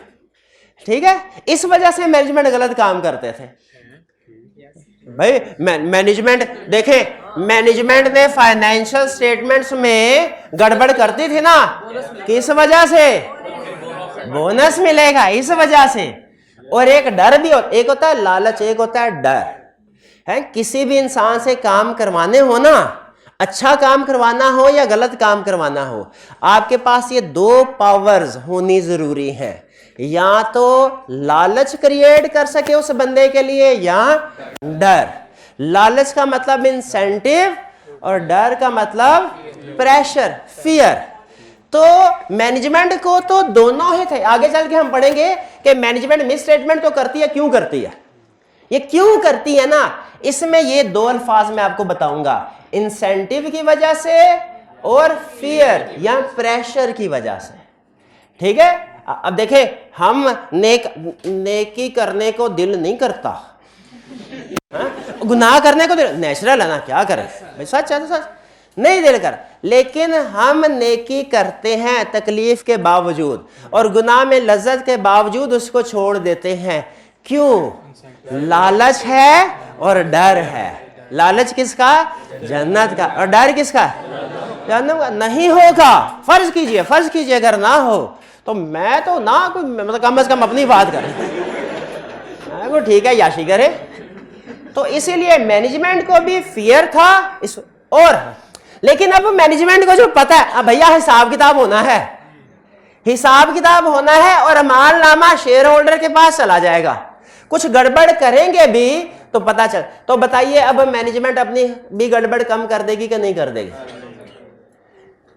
ठीक है। इस वजह से मैनेजमेंट गलत काम करते थे भाई। मैनेजमेंट देखें, मैनेजमेंट ने फाइनेंशियल स्टेटमेंट्स में गड़बड़ करती थी ना, किस वजह से? बोनस मिलेगा, इस वजह से। और एक डर भी होता, एक होता है लालच, एक होता है डर, है। किसी भी इंसान से काम करवाने हो ना, अच्छा काम करवाना हो या गलत काम करवाना हो, आपके पास ये दो पावर्स होनी जरूरी है। या तो लालच क्रिएट कर सके उस बंदे के लिए, या डर। लालच का मतलब इंसेंटिव और डर का मतलब प्रेशर, फियर। तो मैनेजमेंट को तो दोनों ही थे। आगे चल के हम पढ़ेंगे कि मैनेजमेंट मिस स्टेटमेंट तो करती है, क्यों करती है, ये क्यों करती है ना। इसमें ये दो अल्फाज मैं आपको बताऊंगा, इंसेंटिव की वजह से और फियर या प्रेशर की वजह से, ठीक है। अब देखें, हम नेकी करने को दिल नहीं करता, गुनाह करने को दिल, नेचुरल है ना, क्या करें भाई, सच है तो सच, नहीं दिल कर, लेकिन हम नेकी करते हैं तकलीफ के बावजूद, और गुनाह में लज्जत के बावजूद उसको छोड़ देते हैं। क्यों? लालच है और डर है। लालच किसका? जन्नत का। और डर किसका? जहन्नम का। नहीं होगा, फर्ज कीजिए अगर ना हो तो मैं तो ना कोई, मतलब कम से कम अपनी बात करें, वो ठीक है याशी करे। तो इसीलिए मैनेजमेंट को भी फियर था इस, और लेकिन अब मैनेजमेंट को जो पता है, अब भैया हिसाब किताब होना है, हिसाब किताब होना है, और मालनामा शेयर होल्डर के पास चला जाएगा। कुछ गड़बड़ करेंगे भी तो पता चल, तो बताइए अब मैनेजमेंट अपनी भी गड़बड़ कम कर देगी कि नहीं कर देगी?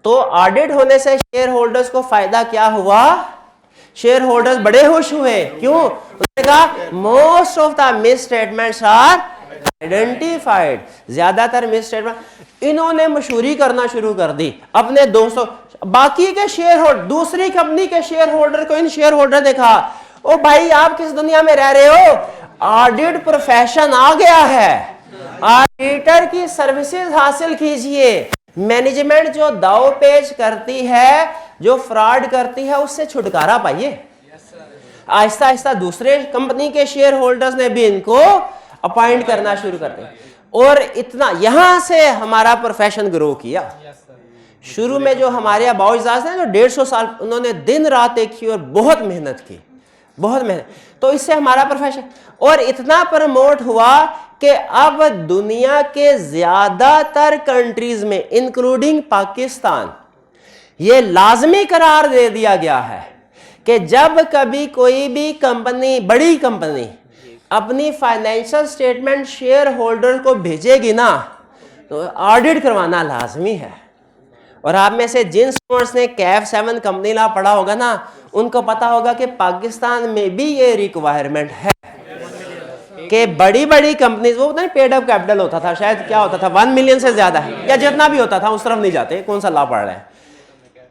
तो ऑडिट होने से शेयर होल्डर्स को फायदा क्या हुआ? शेयर होल्डर्स बड़े खुश हुए। क्यों? उन्होंने कहा most of the misstatements are identified. ज्यादातर मिस स्टेटमेंट इन्होंने मशहूरी करना शुरू कर दी अपने 200 बाकी के शेयर होल्डर, दूसरी कंपनी के शेयर होल्डर को इन शेयर होल्डर ने कहा, ओ भाई आप किस दुनिया में रह रहे हो, ऑडिट प्रोफेशन आ गया है, ऑडिटर की सर्विसेज हासिल कीजिए। मैनेजमेंट जो दाव पेच करती है, जो फ्रॉड करती है, उससे छुटकारा पाइए। आहिस्ता आहिस्ता दूसरे कंपनी के शेयर होल्डर्स ने भी इनको अपॉइंट करना शुरू कर दिया, और इतना यहां से हमारा प्रोफेशन ग्रो किया। शुरू में जो हमारे अबाउजाज हैं, जो 150 साल उन्होंने दिन रात एक की और बहुत मेहनत की, बहुत मेहनत, तो इससे हमारा प्रोफेशन और इतना प्रमोट हुआ कि अब दुनिया के ज्यादातर कंट्रीज में इंक्लूडिंग पाकिस्तान ये लाजमी करार दे दिया गया है कि जब कभी कोई भी कंपनी, बड़ी कंपनी अपनी फाइनेंशियल स्टेटमेंट शेयर होल्डर को भेजेगी ना, तो ऑडिट करवाना लाजमी है। और आप में से जिन स्टूडेंट्स ने कैफ 7 कंपनी लॉ पढ़ा होगा ना, उनको पता होगा कि पाकिस्तान में भी ये रिक्वायरमेंट है कि बड़ी बड़ी कंपनीज, वो नहीं पेड अप कैपिटल होता था शायद, क्या होता था 1 मिलियन से ज्यादा है या जितना भी होता था, उस तरफ नहीं जाते, कौन सा लॉ पढ़ रहे हैं।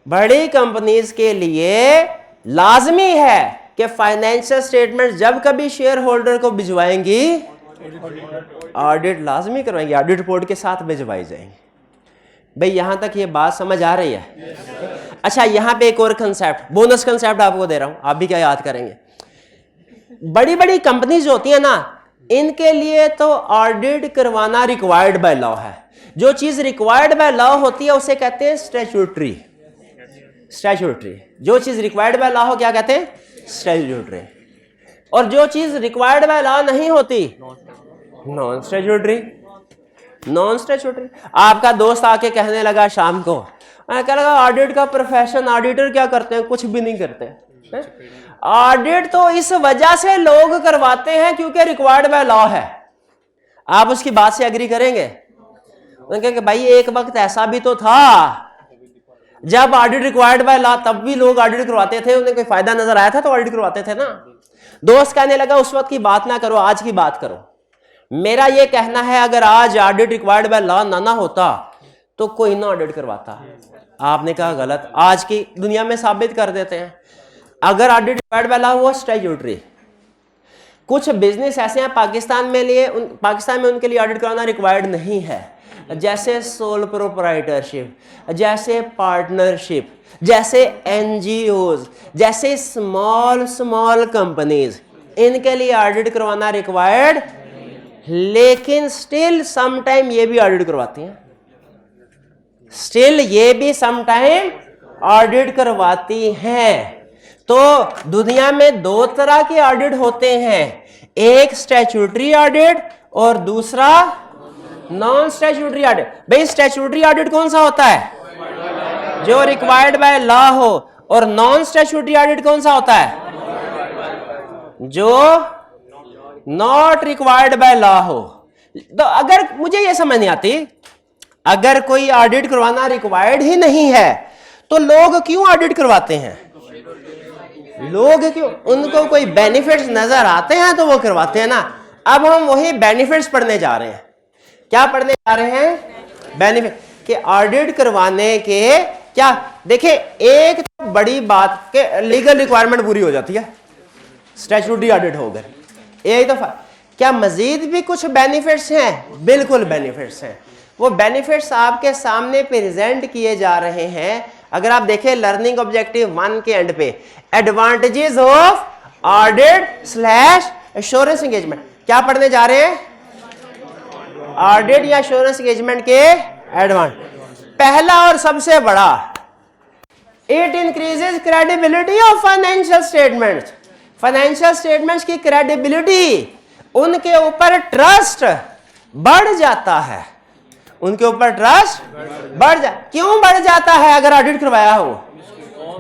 बड़ी कंपनीज के लिए लाजमी है कि फाइनेंशियल स्टेटमेंट जब कभी शेयर होल्डर को भिजवाएंगी, ऑडिट लाजमी करवाएंगे, ऑडिट रिपोर्ट के साथ भिजवाई जाएंगी। भाई यहां तक ये बात समझ आ रही है? अच्छा, यहां पे एक और कंसेप्ट, बोनस कंसेप्ट आपको दे रहा हूं, आप भी क्या याद करेंगे। बड़ी बड़ी कंपनीज जो होती है ना, इनके लिए तो ऑडिट करवाना रिक्वायर्ड बाय लॉ है। जो चीज रिक्वायर्ड बाय लॉ होती है उसे कहते हैं स्टैट्यूटरी। स्टैट्यूटरी, जो चीज रिक्वायर्ड बाय लॉ हो क्या कहते हैं? स्टैट्यूटरी। और जो चीज रिक्वायर्ड बाय लॉ नहीं होती नॉन स्टैट्यूटरी। Non statutory. आपका दोस्त आके कहने लगा शाम को, कह लगा ऑडिट का प्रोफेशन, ऑडिटर क्या करते हैं? कुछ भी नहीं करते। ऑडिट तो इस वजह से लोग करवाते हैं क्योंकि रिक्वायर्ड बाय लॉ है। आप उसकी बात से एग्री करेंगे? उन्होंने कहा कि भाई एक वक्त ऐसा भी तो था जब ऑडिट रिक्वायर्ड बाय लॉ, तब भी लोग ऑडिट करवाते थे, उन्हें कोई फायदा नजर आया था तो ऑडिट करवाते थे ना। दोस्त कहने लगा उस वक्त की बात ना करो, आज की बात करो। मेरा यह कहना है अगर आज ऑडिट रिक्वायर्ड बाय लॉ ना होता तो कोई ना ऑडिट करवाता। आपने कहा गलत, आज की दुनिया में साबित कर देते हैं। अगर ऑडिट रिक्वायर्ड बाय लॉ हुआ स्टैट्यूटरी, कुछ बिजनेस ऐसे हैं पाकिस्तान में उनके लिए ऑडिट कराना रिक्वायर्ड नहीं है, जैसे सोल प्रोप्राइटरशिप, जैसे पार्टनरशिप, जैसे एनजीओज, जैसे स्मॉल कंपनीज, इनके लिए ऑडिट करवाना रिक्वायर्ड, लेकिन स्टिल समटाइम ये भी ऑडिट करवाती हैं। स्टिल ये भी समटाइम ऑडिट करवाती हैं। तो दुनिया में दो तरह के ऑडिट होते हैं, एक स्टैट्यूटरी ऑडिट और दूसरा नॉन स्टैट्यूटरी ऑडिट। भाई स्टैट्यूटरी ऑडिट कौन सा होता है? जो रिक्वायर्ड बाय लॉ हो। और नॉन स्टैट्यूटरी ऑडिट कौन सा होता है? जो नॉट रिक्वायर्ड बाय लॉ हो। तो अगर मुझे यह समझ नहीं आती, अगर कोई ऑडिट करवाना रिक्वायर्ड ही नहीं है तो लोग क्यों ऑडिट करवाते हैं? लोग क्यों, उनको कोई बेनिफिट्स नजर आते हैं तो वो करवाते हैं ना। अब हम वही बेनिफिट्स पढ़ने जा रहे हैं। क्या पढ़ने जा रहे हैं? बेनिफिट के ऑडिट करवाने के क्या। देखिए एक तो बड़ी बात के लीगल रिक्वायरमेंट पूरी हो जाती है, स्टैट्यूटरी ऑडिट हो गए। एक तो क्या मजीद भी कुछ बेनिफिट्स हैं? बिल्कुल बेनिफिट्स हैं। वो बेनिफिट्स आपके सामने प्रेजेंट किए जा रहे हैं। अगर आप देखें लर्निंग ऑब्जेक्टिव 1 के एंड पे, advantages of audit slash assurance engagement, क्या पढ़ने जा रहे हैं? ऑडिट या एश्योरेंस एंगेजमेंट के एडवांटेज। पहला और सबसे बड़ा, it increases credibility of financial statements. Financial statements की क्रेडिबिलिटी, उनके ऊपर ट्रस्ट बढ़ जाता है। उनके ऊपर ट्रस्ट क्यों बढ़ जाता है? अगर ऑडिट करवाया हो।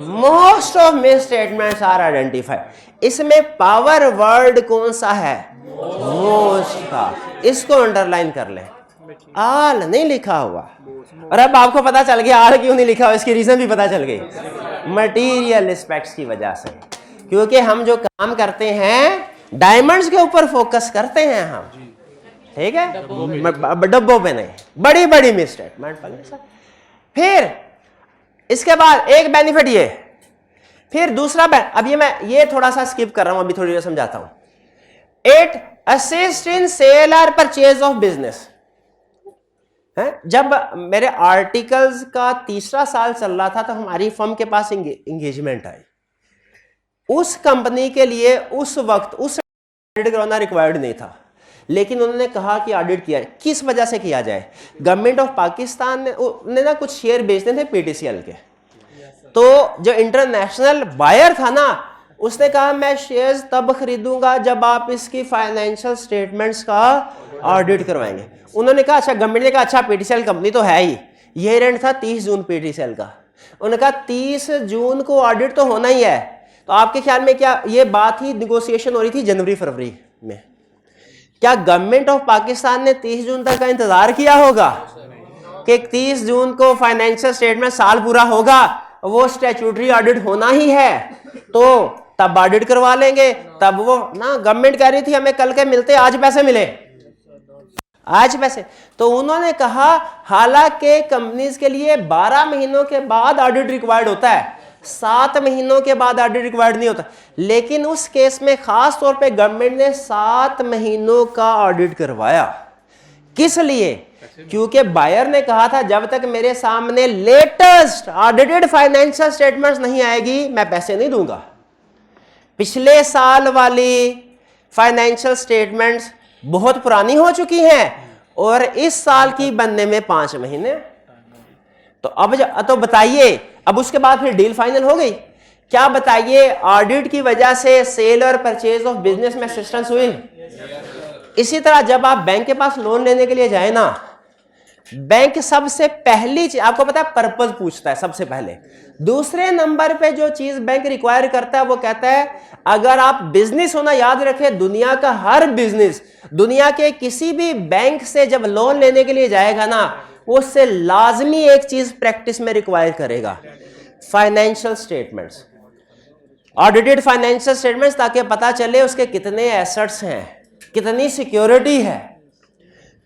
Most of misstatements are identified. इसमें पावर वर्ड कौन सा है? मोस्ट का। इसको अंडरलाइन कर लें, आल नहीं लिखा हुआ। और अब आपको पता चल गया आल क्यों नहीं लिखा हुआ, इसकी रीजन भी पता चल गई, मटीरियल एस्पेक्ट्स की वजह से। क्योंकि हम जो काम करते हैं डायमंड्स के ऊपर फोकस करते हैं हम, ठीक है, डब्बों पे नहीं। बड़ी बड़ी मिसस्टेटमेंट। फिर इसके बाद एक बेनिफिट ये, फिर दूसरा अब ये थोड़ा सा स्किप कर रहा हूं, अभी थोड़ी देर समझाता हूं। इट असिस्ट इन सेल और परचेज ऑफ बिजनेस। जब मेरे आर्टिकल्स का तीसरा साल चल रहा था तो हमारी फर्म के पास एंगेजमेंट आई। उस कंपनी के लिए उस वक्त उस ऑडिट करवाना रिक्वायर्ड नहीं था, लेकिन उन्होंने कहा कि ऑडिट किया। किस वजह से किया जाए? गवर्नमेंट ऑफ पाकिस्तान ने ना कुछ शेयर बेचने थे पीटीसीएल के, तो जो इंटरनेशनल बायर था ना, उसने कहा मैं शेयर्स तब खरीदूंगा जब आप इसकी फाइनेंशियल स्टेटमेंट्स का ऑडिट करवाएंगे। उन्होंने कहा अच्छा, गवर्नमेंट ने कहा अच्छा पीटीसीएल कंपनी तो है ही, ये रेंट था 30 जून पीटीसीएल का। उन्होंने कहा 30 जून को ऑडिट तो होना ही है। तो आपके ख्याल में क्या ये बात ही निगोशिएशन हो रही थी जनवरी फरवरी में? क्या गवर्नमेंट ऑफ पाकिस्तान ने 30 जून तक का इंतजार किया होगा कि 30 जून को फाइनेंशियल स्टेटमेंट साल पूरा होगा, वो स्टैट्यूटरी ऑडिट होना ही है तो तब ऑडिट करवा लेंगे? तब वो ना गवर्नमेंट कह रही थी हमें कल के मिलते आज पैसे मिले, आज पैसे। तो उन्होंने कहा हालांकि कंपनीज के लिए 12 महीनों के बाद ऑडिट रिक्वायर्ड होता है, 7 महीनों के बाद ऑडिट रिक्वायर्ड नहीं होता, लेकिन उस केस में खास तौर पे गवर्नमेंट ने 7 महीनों का ऑडिट करवाया। किस लिए? क्योंकि बायर ने कहा था जब तक मेरे सामने लेटेस्ट ऑडिटेड फाइनेंशियल स्टेटमेंट्स नहीं आएगी मैं पैसे नहीं दूंगा। पिछले साल वाली फाइनेंशियल स्टेटमेंट्स बहुत पुरानी हो चुकी हैं और इस साल की बनने में 5 महीने। तो अब तो बताइए, अब उसके बाद फिर डील फाइनल हो गई क्या बताइए, ऑडिट की वजह से सेल और परचेज ऑफ बिजनेस में असिस्टेंस हुई। इसी तरह जब आप बैंक के पास लोन लेने के लिए जाए ना, बैंक सबसे पहली चीज आपको पता है पर्पस पूछता है सबसे पहले। दूसरे नंबर पे जो चीज बैंक रिक्वायर करता है वो कहता है अगर आप बिजनेस होना याद रखें, दुनिया का हर बिजनेस दुनिया के किसी भी बैंक से जब लोन लेने के लिए जाएगा ना, वो उससे लाजमी एक चीज प्रैक्टिस में रिक्वायर करेगा, financial statements, audited financial statements, ताकि पता चले उसके कितने एसेट्स हैं, कितनी सिक्योरिटी है।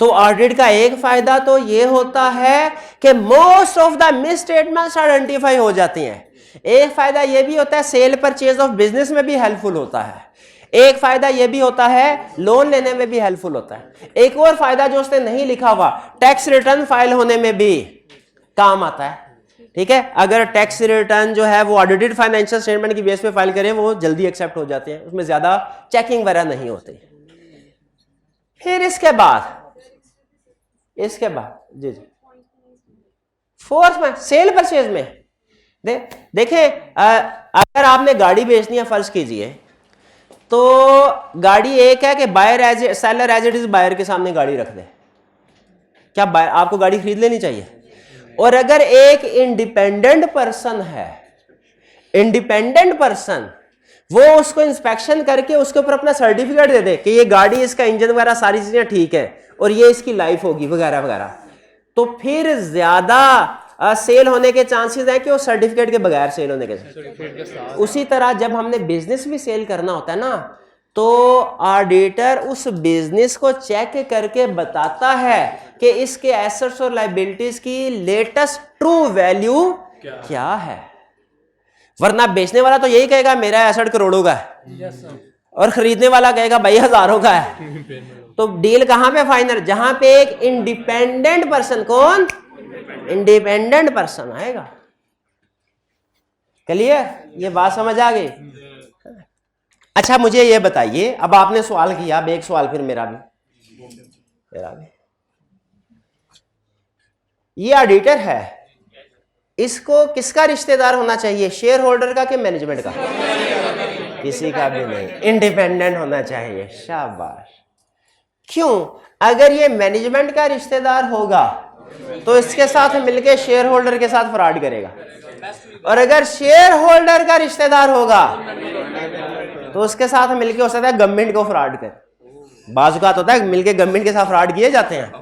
तो ऑडिट का एक फायदा तो ये होता है कि most of the miss statements identify हो जाती हैं। एक फायदा ये भी होता है सेल परचेज ऑफ बिजनेस में भी हेल्पफुल होता है। एक फायदा ये भी होता है लोन लेने में भी हेल्पफुल होता है। एक और फायदा जो उसने नहीं लिखा हुआ, टैक्स रिटर्न फाइल होने में भी काम आता है। ठीक है, अगर टैक्स रिटर्न जो है वो ऑडिटेड फाइनेंशियल स्टेटमेंट की बेस पे फाइल करें, वो जल्दी एक्सेप्ट हो जाते हैं, उसमें ज्यादा चेकिंग वगैरह नहीं होती। फिर इसके बाद जी फोर्थ में सेल परचेज में देखें, अगर आपने गाड़ी बेचनी है, फर्ज कीजिए, तो गाड़ी एक है कि buyer seller as it is buyer के सामने गाड़ी रख दे, क्या बायर आपको गाड़ी खरीद लेनी चाहिए? और अगर एक इंडिपेंडेंट पर्सन है, इंडिपेंडेंट पर्सन, वो उसको इंस्पेक्शन करके उसके ऊपर अपना सर्टिफिकेट दे दे कि ये गाड़ी, इसका इंजन वगैरह सारी चीजें ठीक है और ये इसकी लाइफ होगी वगैरह वगैरह, तो फिर ज्यादा सेल होने के चांसेस है कि वो सर्टिफिकेट के बगैर सेल होने के। उसी तरह जब हमने बिजनेस भी सेल करना होता है ना, तो ऑडिटर उस बिजनेस को चेक करके बताता है कि इसके एसेट्स और लायबिलिटीज की लेटेस्ट ट्रू वैल्यू क्या है। वरना बेचने वाला तो यही कहेगा मेरा एसेट करोड़ों का है, और खरीदने वाला कहेगा भाई हजारों का है। तो डील कहां पे फाइनल? जहां पे एक इंडिपेंडेंट पर्सन, कौन? इंडिपेंडेंट पर्सन आएगा। क्लियर? ये बात समझ आ गई? अच्छा मुझे ये बताइए, अब आपने सवाल किया, अब एक सवाल फिर मेरा भी। ये ऑडिटर है, इसको किसका रिश्तेदार होना चाहिए, शेयर होल्डर का कि मैनेजमेंट का? किसी का भी नहीं, इंडिपेंडेंट होना चाहिए। शाबाश। क्यों? अगर ये मैनेजमेंट का रिश्तेदार होगा तो इसके साथ मिलके शेयर होल्डर के साथ फ्रॉड करेगा, और अगर शेयर होल्डर का रिश्तेदार होगा तो उसके साथ मिलके हो सकता है गवर्नमेंट को फ्रॉड करे। बाज़-औक़ात होता है मिलके गवर्नमेंट के साथ फ्रॉड किए जाते हैं।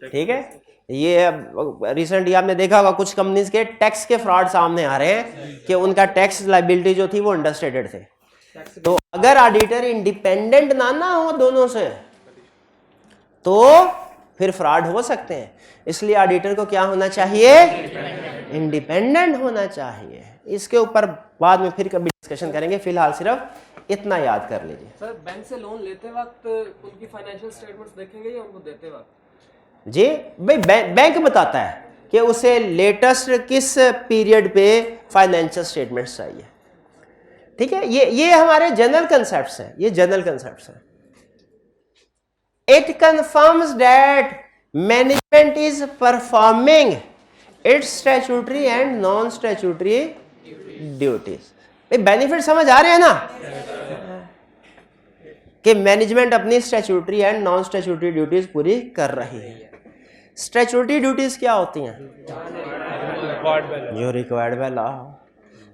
ठीक है, ये रिसेंटली आपने देखा होगा कुछ कंपनीज के टैक्स के फ्रॉड सामने आ रहे हैं कि उनका टैक्स लायबिलिटी जो थी वो अंडरस्टेटेड थे। तो अगर ऑडिटर इंडिपेंडेंट ना हो दोनों से, तो फिर फ्रॉड हो सकते हैं। इसलिए ऑडिटर को क्या होना चाहिए? इंडिपेंडेंट होना चाहिए। इसके ऊपर बाद में फिर कभी डिस्कशन करेंगे, फिलहाल सिर्फ इतना याद कर लीजिए। सर बैंक से लोन लेते वक्त उनकी फाइनेंशियल स्टेटमेंट्स देखेंगे या उनको देते वक्त? जी भाई, बैंक बताता है कि उसे लेटेस्ट किस पीरियड पे फाइनेंशियल स्टेटमेंट्स चाहिए। ठीक है, ये हमारे जनरल कंसेप्ट्स हैं, ये जनरल कंसेप्ट्स हैं। It confirms that management is performing it's statutory and non statutory duties. Benefit समझ आ रहे हैं ना कि मैनेजमेंट अपनी statutory and non statutory duties पूरी कर रही है। स्टैट्यूटरी ड्यूटीज क्या होती हैं? जो रिक्वायर्ड बाय लॉ।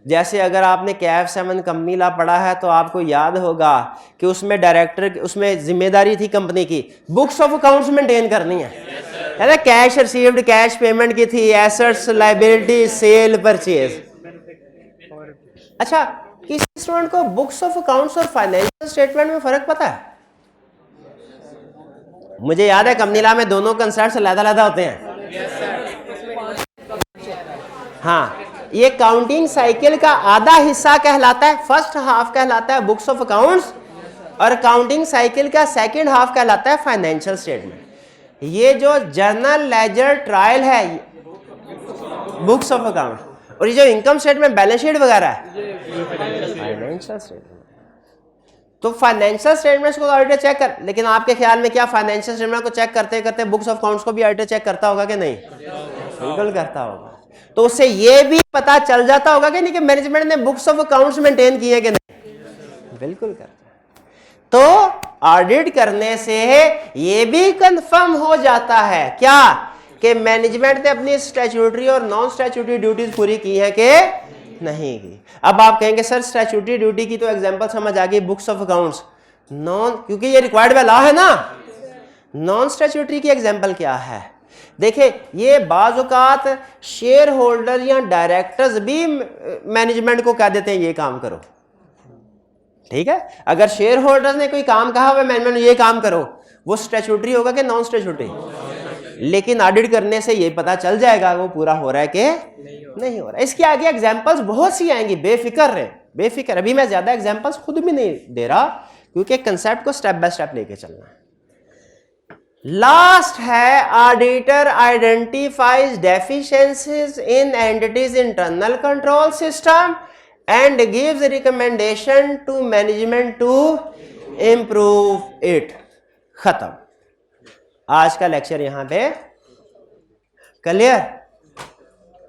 जैसे अगर आपने कैफ 7 कंपनी लॉ पढ़ा है तो आपको याद होगा कि उसमें डायरेक्टर, उसमें जिम्मेदारी थी कंपनी की बुक्स ऑफ अकाउंट्स मेंटेन करनी है ना, कैश रिसीव्ड, कैश पेमेंट की थी, एसेट्स, लायबिलिटी, सेल, परचेज। अच्छा, किसी स्टूडेंट को बुक्स ऑफ अकाउंट्स और फाइनेंशियल स्टेटमेंट में फर्क पता है? मुझे याद है कंपनी लॉ में दोनों कंसेप्ट अलग-अलग होते हैं। हाँ, ये काउंटिंग साइकिल का आधा हिस्सा कहलाता है, फर्स्ट हाफ कहलाता है बुक्स ऑफ अकाउंट्स, और काउंटिंग साइकिल का सेकंड हाफ कहलाता है फाइनेंशियल स्टेटमेंट। ये जो जर्नल, लेजर, ट्रायल है बुक्स ऑफ अकाउंट, और ये जो इनकम स्टेटमेंट, बैलेंस शीट वगैरह है फाइनेंशियल स्टेटमेंट। तो फाइनेंशियल स्टेटमेंट्स को ऑडिटर चेक कर, लेकिन आपके ख्याल में क्या फाइनेंशियल स्टेटमेंट को चेक करते करते बुक्स ऑफ अकाउंट्स को भी ऑडिटर चेक करता होगा कि नहीं? बिल्कुल करता होगा। तो उससे ये भी पता चल जाता होगा कि नहीं कि मैनेजमेंट ने बुक्स ऑफ अकाउंट्स मेंटेन किए कि नहीं, बिल्कुल करता है। तो ऑडिट करने से ये भी कंफर्म हो जाता है क्या कि मैनेजमेंट ने अपनी स्टैट्यूटरी और नॉन स्टैट्यूटरी ड्यूटीज पूरी की है कि नहीं की। अब आप कहेंगे सर स्टैट्यूटरी ड्यूटी की तो एग्जांपल समझ आ गई, बुक्स ऑफ अकाउंट्स नॉन, क्योंकि ये रिक्वायर्ड बाय लॉ है ना। नॉन स्टैट्यूटरी की एग्जांपल क्या है? देखिए ये बाज़ औक़ात शेयर होल्डर या डायरेक्टर्स भी मैनेजमेंट को कह देते हैं ये काम करो, ठीक है। अगर शेयर होल्डर्स ने कोई काम कहा हुआ मैनेजमेंट ये काम करो, वो स्टैट्यूटरी होगा कि नॉन स्टैट्यूटरी? लेकिन ऑडिट करने से ये पता चल जाएगा वो पूरा हो रहा है कि नहीं हो रहा है। इसके आगे एग्जांपल्स बहुत सी आएंगी, बेफिक्र रहे, बेफिक्र। अभी मैं ज्यादा एग्जांपल्स खुद भी नहीं दे रहा क्योंकि कंसेप्ट को स्टेप बाय स्टेप लेके चलना है। लास्ट है auditor identifies deficiencies in entities internal control system and gives recommendation to management to improve it. खत्म। आज का लेक्चर यहां पे क्लियर।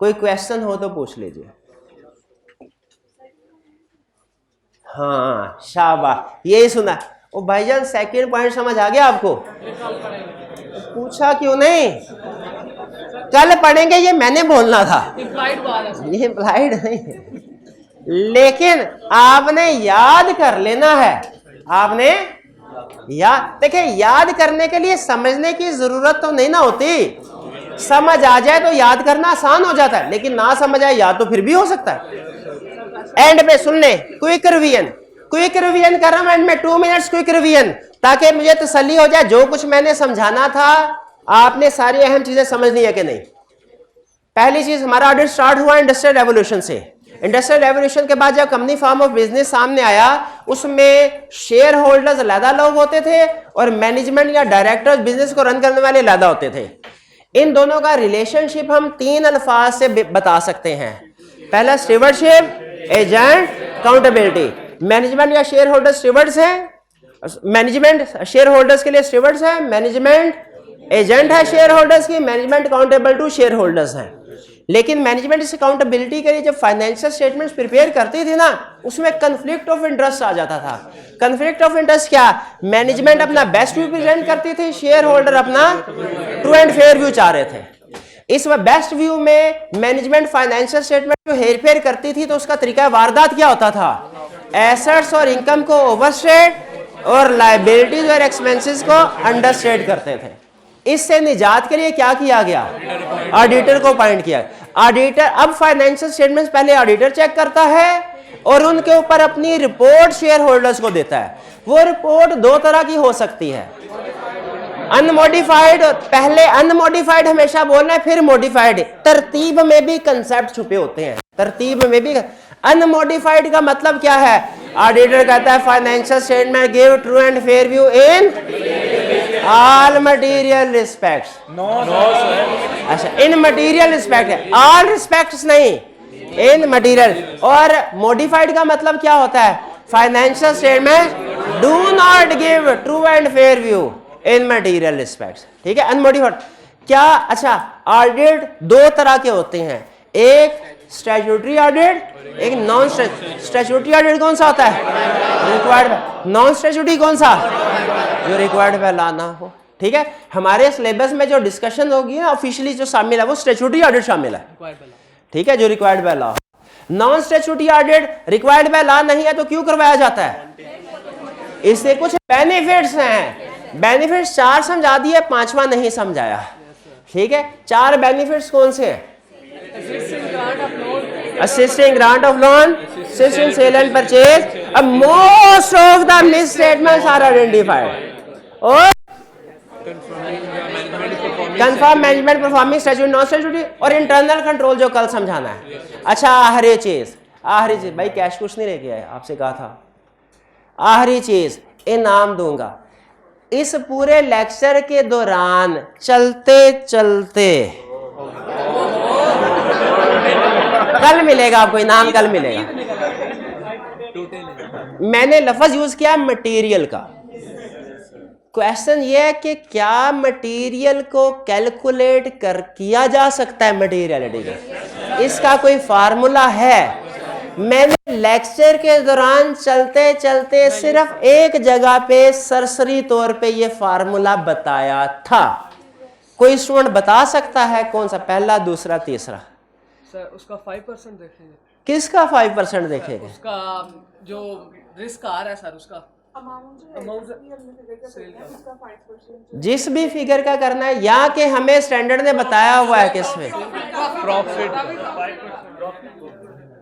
कोई क्वेश्चन हो तो पूछ लीजिए। हाँ शाबाश, यही सुना। ओ भाईजान सेकंड पॉइंट समझ आ गया आपको? पूछा क्यों नहीं? कल पढ़ेंगे, ये मैंने बोलना था, ये इम्प्लाइड नहीं, लेकिन आपने याद कर लेना है। आपने देखिए याद करने के लिए समझने की जरूरत तो नहीं ना होती। समझ आ जाए तो याद करना आसान हो जाता है, लेकिन ना समझ आए याद तो फिर भी हो सकता है। एंड पे सुन ले, क्विक रिवीजन कर रहा हूं एंड में 2 मिनट्स क्विक रिवीजन, ताकि मुझे तसल्ली हो जाए जो कुछ मैंने समझाना था आपने सारी अहम चीजें समझ ली है कि नहीं। पहली चीज, हमारा ऑडिट स्टार्ट हुआ इंडस्ट्रियल रेवोल्यूशन से। इंडस्ट्रियल रेवोल्यूशन के बाद जब कंपनी फॉर्म ऑफ बिजनेस सामने आया, उसमें शेयर होल्डर्स अलग लोग होते थे और मैनेजमेंट या डायरेक्टर्स बिजनेस को रन करने वाले अलग होते थे। इन दोनों का रिलेशनशिप हम 3 अल्फाज से बता सकते हैं। पहला स्टीवर्डशिप, एजेंट, अकाउंटेबिलिटी। मैनेजमेंट या शेयर होल्डर स्टीवर्ड्स हैं, मैनेजमेंट शेयर होल्डर्स के लिए स्टीवर्ड्स है, मैनेजमेंट एजेंट है शेयर होल्डर्स की, management accountable to share holders है। लेकिन मैनेजमेंट इस अकाउंटेबिलिटी के लिए जब फाइनेंशियल स्टेटमेंट्स प्रिपेयर करती थी ना, उसमें कंफ्लिक्ट ऑफ इंटरेस्ट आ जाता था। कंफ्लिक्ट ऑफ इंटरेस्ट क्या? मैनेजमेंट अपना बेस्ट व्यू प्रेजेंट करती थी, शेयर होल्डर अपना ट्रू एंड फेयर व्यू चाह रहे थे। इस बेस्ट व्यू में मैनेजमेंट फाइनेंशियल स्टेटमेंट जो हेरफेर करती थी, तो उसका तरीका वारदात क्या होता था? एसेट्स और इनकम को ओवरस्टेट और लायबिलिटीज और एक्सपेंसेस को अंडरस्टेट करते थे। इससे निजात के लिए क्या किया गया? ऑडिटर को अपॉइंट किया। ऑडिटर अब फाइनेंशियल स्टेटमेंट्स पहले ऑडिटर चेक करता है और उनके ऊपर अपनी रिपोर्ट शेयर होल्डर्स को देता है। वो रिपोर्ट 2 तरह की हो सकती है, अनमोडिफाइड। पहले अनमोडिफाइड हमेशा बोलना है, फिर मॉडिफाइड। तरतीब में भी कंसेप्ट छुपे होते हैं, तरतीब में भी। अनमोडिफाइड का मतलब क्या है? ऑडिटर कहता है financial statement give true and fair view in all material respects. अच्छा, इन मटेरियल रिस्पेक्ट है, ऑल रिस्पेक्ट्स नहीं, इन मटेरियल। और मॉडिफाइड का मतलब क्या होता है? Financial statement do not give true and fair view in material respects. ठीक है, अनमोडिफाइड क्या? अच्छा, ऑडिट 2 तरह के होते हैं, एक स्टैट्यूटरी ऑडिट, एक नॉन स्टैट्यूटरी ऑडिट। कौन सा होता है? रिक्वायर्ड। नॉन स्टैट्यूटरी कौन सा? जो रिक्वायर्ड बाय लॉ ना हो। ठीक है, हमारे सिलेबस में जो डिस्कशन होगी ना ऑफिशियली जो शामिल है वो स्टैट्यूटरी ऑडिट शामिल है। ठीक है, जो required by law. Non statutory audit required by law नहीं है तो क्यों करवाया जाता है? इससे कुछ बेनिफिट्स हैं। बेनिफिट्स 4 समझा दिए, 5वां नहीं समझाया। ठीक है, 4 बेनिफिट्स कौन से हैं? Assisting grant of loan, assisting sale and purchase. Most of the misstatements are identified. और confirm management performing statutory, non statutory और internal control जो कल समझाना है। अच्छा, आखिरी चीज भाई कैश कुछ नहीं लेके आए, आपसे कहा था। आखिरी चीज इनाम दूंगा। इस पूरे लेक्चर के दौरान चलते चलते कल मिलेगा आपको इनाम, कल मिलेगा। मैंने लफ्ज यूज किया मटेरियल का। क्वेश्चन ये है कि क्या मटेरियल को कैलकुलेट किया जा सकता है मटेरियलिटी का, इसका कोई फार्मूला है? मैंने लेक्चर के दौरान चलते चलते सिर्फ एक जगह पे सरसरी तौर पे ये फार्मूला बताया था। कोई स्टूडेंट बता सकता है कौन सा, पहला, दूसरा, तीसरा? सर उसका 5% देखेंगे। किसका 5% देखेंगे? उसका जो रिस्क आ रहा है सर, उसका अमाउंट सेल का जिस भी फिगर का करना है, या कि हमें स्टैंडर्ड ने बताया हुआ है किसमें? प्रॉफिट।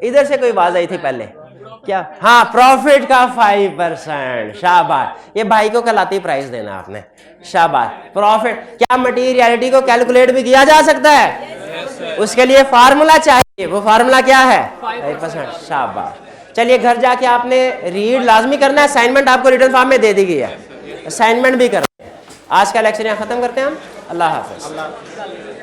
इधर से कोई आवाज आई थी पहले क्या? हाँ, प्रॉफिट का 5%। शाबाश, ये भाई को कल आती प्राइस देना आपने। शाबाश। प्रॉफिट क्या मटेरियलिटी को कैलकुलेट भी किया जा सकता है? उसके लिए फार्मूला चाहिए, वो फार्मूला क्या है? 5%। शाबाश। चलिए घर जाके आपने रीड लाजमी करना है, असाइनमेंट आपको रिटन फॉर्म में दे दी गई है, असाइनमेंट भी करना है। आज का लेक्चर यहाँ खत्म करते हैं हम। अल्लाह हाफिज।